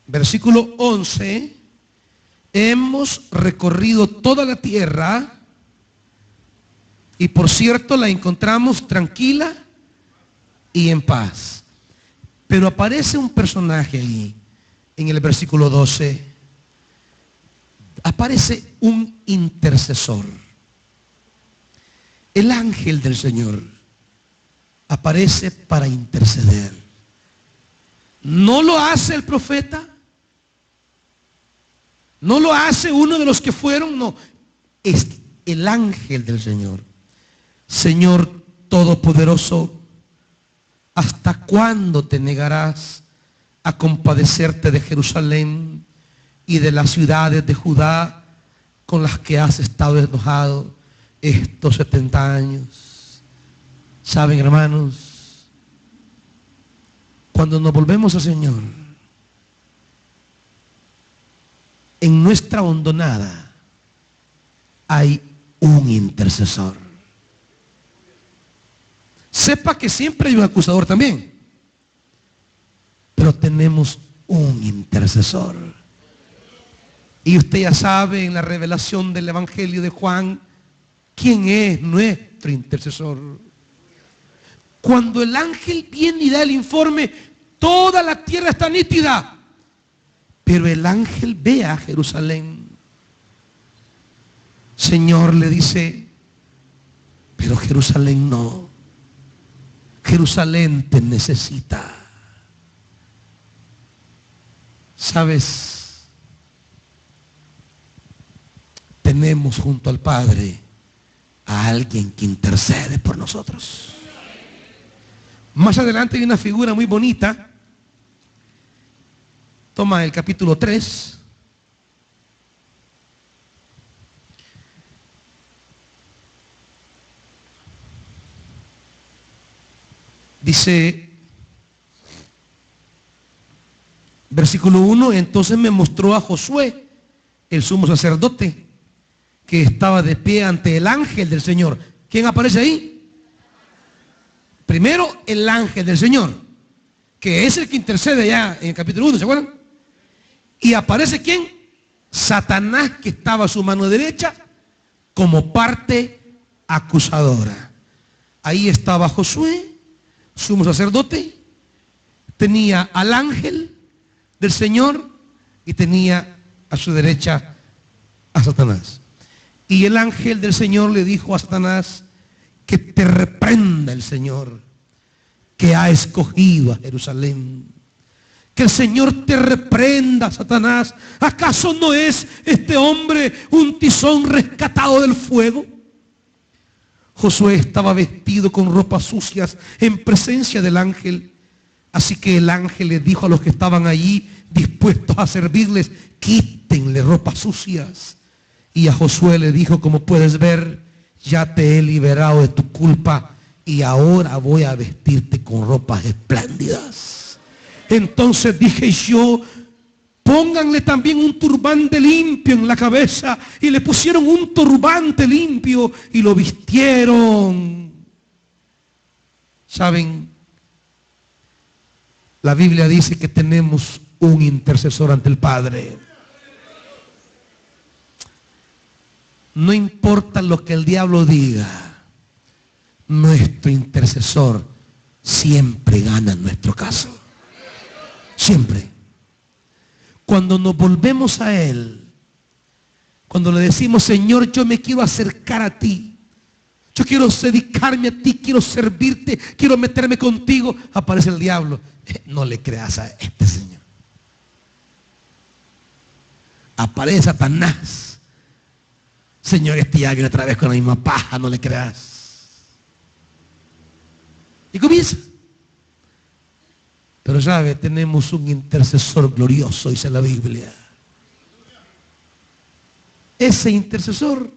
versículo 11, hemos recorrido toda la tierra y por cierto la encontramos tranquila y en paz. Pero aparece un personaje ahí, en el versículo 12, aparece un intercesor. El ángel del Señor aparece para interceder. No lo hace el profeta, no lo hace uno de los que fueron, no, es el ángel del Señor. Señor Todopoderoso, ¿hasta cuándo te negarás a compadecerte de Jerusalén y de las ciudades de Judá con las que has estado enojado estos 70 años? ¿Saben, hermanos? Cuando nos volvemos al Señor, en nuestra hondonada hay un intercesor. Sepa que siempre hay un acusador también, pero tenemos un intercesor. Y usted ya sabe en la revelación del Evangelio de Juan quién es nuestro intercesor. Cuando el ángel viene y da el informe, toda la tierra está nítida, pero el ángel ve a Jerusalén. Señor, le dice, Jerusalén no. Jerusalén te necesita. ¿Sabes? Tenemos junto al Padre a alguien que intercede por nosotros. Más adelante hay una figura muy bonita. Toma el capítulo 3. Dice, versículo 1, entonces me mostró a Josué, el sumo sacerdote, que estaba de pie ante el ángel del Señor. ¿Quién aparece ahí? Primero, el ángel del Señor, que es el que intercede ya en el capítulo 1, ¿se acuerdan? Y aparece ¿quién? Satanás, que estaba a su mano derecha como parte acusadora. Ahí estaba Josué, sumo sacerdote, tenía al ángel del Señor y tenía a su derecha a Satanás. Y el ángel del Señor le dijo a Satanás, que te reprenda el Señor, que ha escogido a Jerusalén. Que el Señor te reprenda, Satanás. ¿Acaso no es este hombre un tizón rescatado del fuego? Josué estaba vestido con ropas sucias en presencia del ángel. Así que el ángel le dijo a los que estaban allí dispuestos a servirles, quítenle ropas sucias. Y a Josué le dijo, como puedes ver, ya te he liberado de tu culpa y ahora voy a vestirte con ropas espléndidas. Entonces dije yo, pónganle también un turbante limpio en la cabeza. Y le pusieron un turbante limpio y lo vistieron. ¿Saben? La Biblia dice que tenemos un intercesor ante el Padre. No importa lo que el diablo diga, nuestro intercesor siempre gana en nuestro caso. Siempre. Cuando nos volvemos a Él, cuando le decimos, Señor, yo me quiero acercar a ti, yo quiero dedicarme a ti, quiero servirte, quiero meterme contigo, aparece el diablo. No le creas a este Señor. Aparece Satanás. Señor, este ya viene otra vez con la misma paja, no le creas. Y comienza. Pero sabe, tenemos un intercesor glorioso, dice la Biblia. Ese intercesor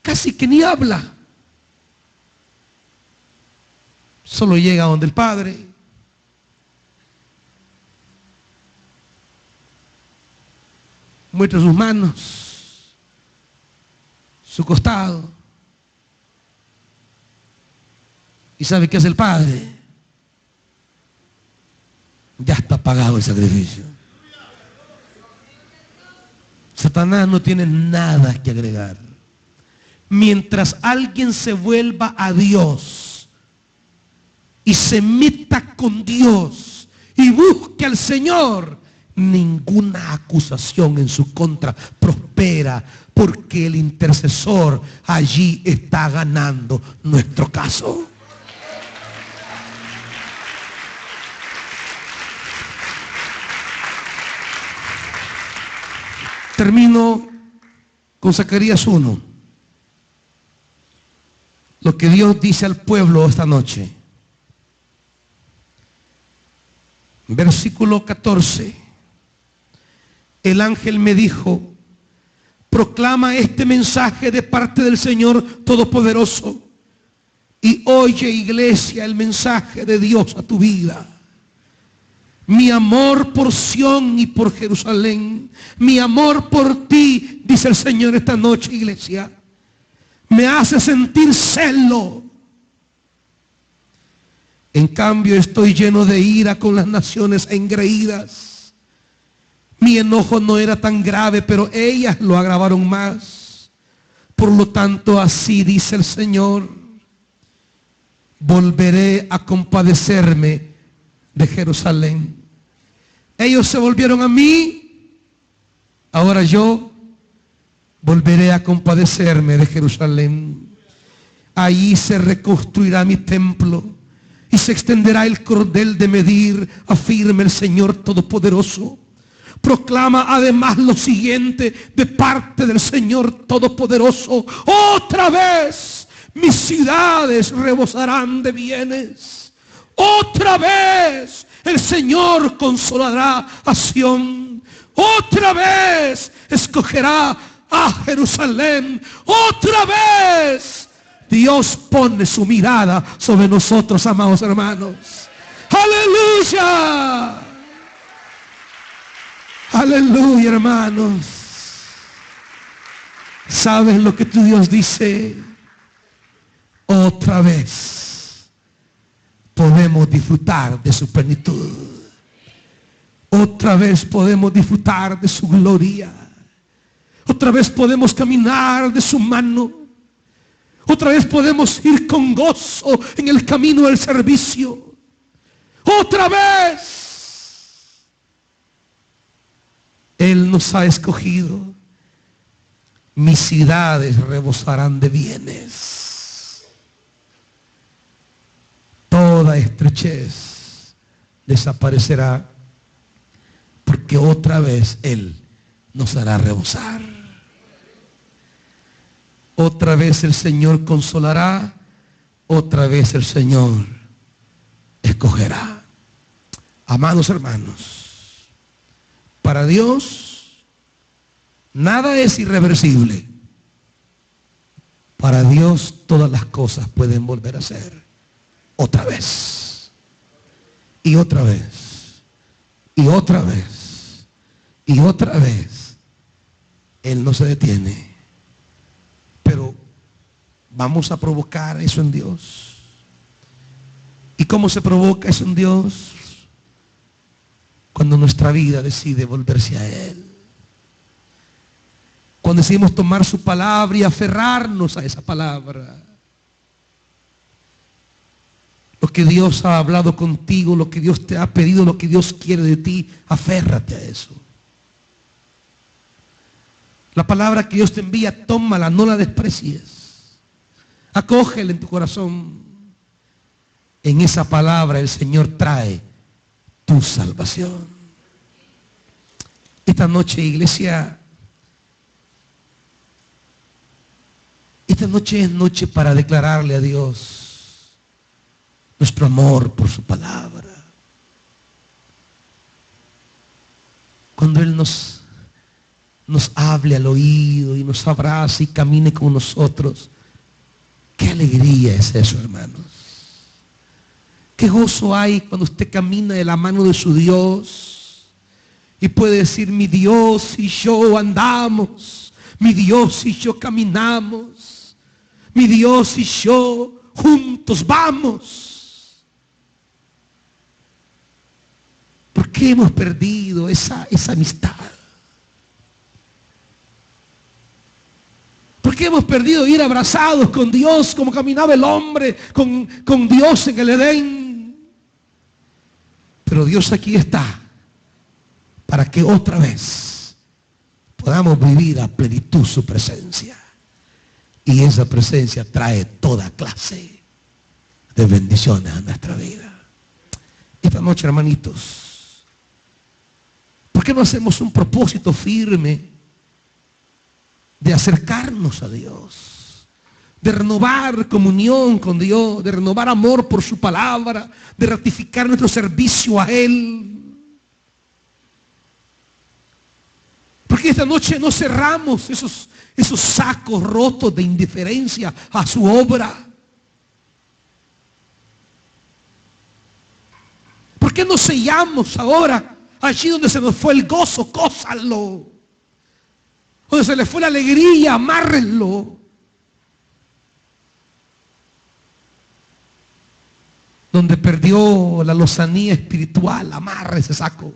casi que ni habla. Solo llega a donde el Padre. Muestra sus manos, su costado. ¿Y sabe qué hace el Padre? Ya está pagado el sacrificio. Satanás no tiene nada que agregar. Mientras alguien se vuelva a Dios y se meta con Dios y busque al Señor, ninguna acusación en su contra prospera, porque el intercesor allí está ganando nuestro caso. Termino con Zacarías 1. Lo que Dios dice al pueblo esta noche. Versículo 14. El ángel me dijo, proclama este mensaje de parte del Señor Todopoderoso y oye, iglesia, el mensaje de Dios a tu vida. Mi amor por Sión y por Jerusalén, mi amor por ti, dice el Señor esta noche, iglesia, me hace sentir celo. En cambio estoy lleno de ira con las naciones engreídas. Mi enojo no era tan grave, pero ellas lo agravaron más. Por lo tanto, así dice el Señor, volveré a compadecerme de Jerusalén. Ellos se volvieron a mí, ahora yo volveré a compadecerme de Jerusalén. Allí se reconstruirá mi templo y se extenderá el cordel de medir, afirma el Señor Todopoderoso. Proclama además lo siguiente de parte del Señor Todopoderoso: otra vez mis ciudades rebosarán de bienes. Otra vez el Señor consolará a Sión. Otra vez escogerá a Jerusalén. Otra vez Dios pone su mirada sobre nosotros, amados hermanos. ¡Aleluya! ¡Aleluya, hermanos! ¿Sabes lo que tu Dios dice? Otra vez podemos disfrutar de su plenitud. Otra vez podemos disfrutar de su gloria. Otra vez podemos caminar de su mano. Otra vez podemos ir con gozo en el camino del servicio. Otra vez Él nos ha escogido. Mis ciudades rebosarán de bienes. Toda estrechez desaparecerá, porque otra vez Él nos hará rebosar. Otra vez el Señor consolará. Otra vez el Señor escogerá. Amados hermanos, para Dios nada es irreversible. Para Dios todas las cosas pueden volver a ser otra vez. Y otra vez. Y otra vez. Y otra vez. Él no se detiene. Pero vamos a provocar eso en Dios. ¿Y cómo se provoca eso en Dios? Cuando nuestra vida decide volverse a Él. Cuando decidimos tomar su palabra y aferrarnos a esa palabra. Lo que Dios ha hablado contigo, lo que Dios te ha pedido, lo que Dios quiere de ti, aférrate a eso. La palabra que Dios te envía, tómala, no la desprecies. Acógela en tu corazón. En esa palabra el Señor trae tu salvación. Esta noche, iglesia, esta noche es noche para declararle a Dios nuestro amor por su palabra. Cuando Él nos hable al oído y nos abrace y camine con nosotros, qué alegría es eso, hermanos. Qué gozo hay cuando usted camina de la mano de su Dios y puede decir: mi Dios y yo andamos, mi Dios y yo caminamos, mi Dios y yo juntos vamos. ¿Por qué hemos perdido esa amistad? ¿Por qué hemos perdido ir abrazados con Dios como caminaba el hombre con Dios en el Edén? Pero Dios aquí está para que otra vez podamos vivir a plenitud su presencia. Y esa presencia trae toda clase de bendiciones a nuestra vida. Esta noche, hermanitos, ¿por qué no hacemos un propósito firme de acercarnos a Dios, de renovar comunión con Dios, de renovar amor por su palabra, de ratificar nuestro servicio a Él? Porque esta noche no cerramos esos sacos rotos de indiferencia a su obra. ¿Por qué no sellamos ahora allí donde se nos fue el gozo? Cósalo. Donde se le fue la alegría, amárrenlo. Donde perdió la lozanía espiritual, amarre ese saco.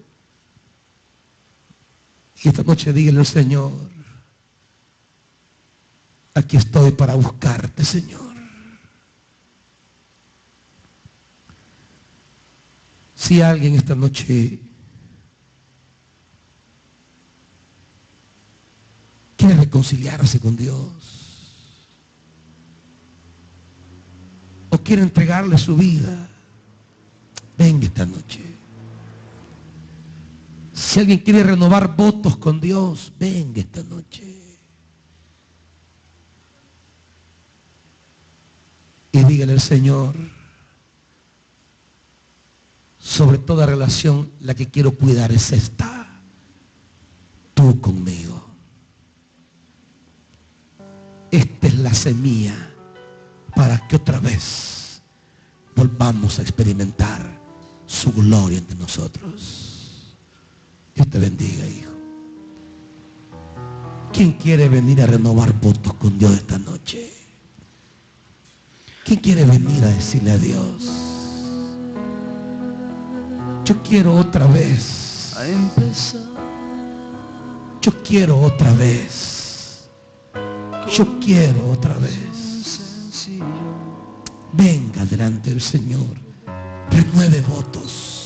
Y esta noche dígale al Señor: aquí estoy para buscarte, Señor. Si alguien esta noche quiere reconciliarse con Dios, quiere entregarle su vida, venga esta noche. Si alguien quiere renovar votos con Dios, venga esta noche. Y dígale al Señor, sobre toda relación, la que quiero cuidar es esta, tú conmigo. Esta es la semilla para que otra vez volvamos a experimentar su gloria entre nosotros. Dios te bendiga, hijo. ¿Quién quiere venir a renovar votos con Dios esta noche? ¿Quién quiere venir a decirle a Dios, yo quiero otra vez a empezar? Yo quiero otra vez. Yo quiero otra vez. Venga delante del Señor. Renueve votos.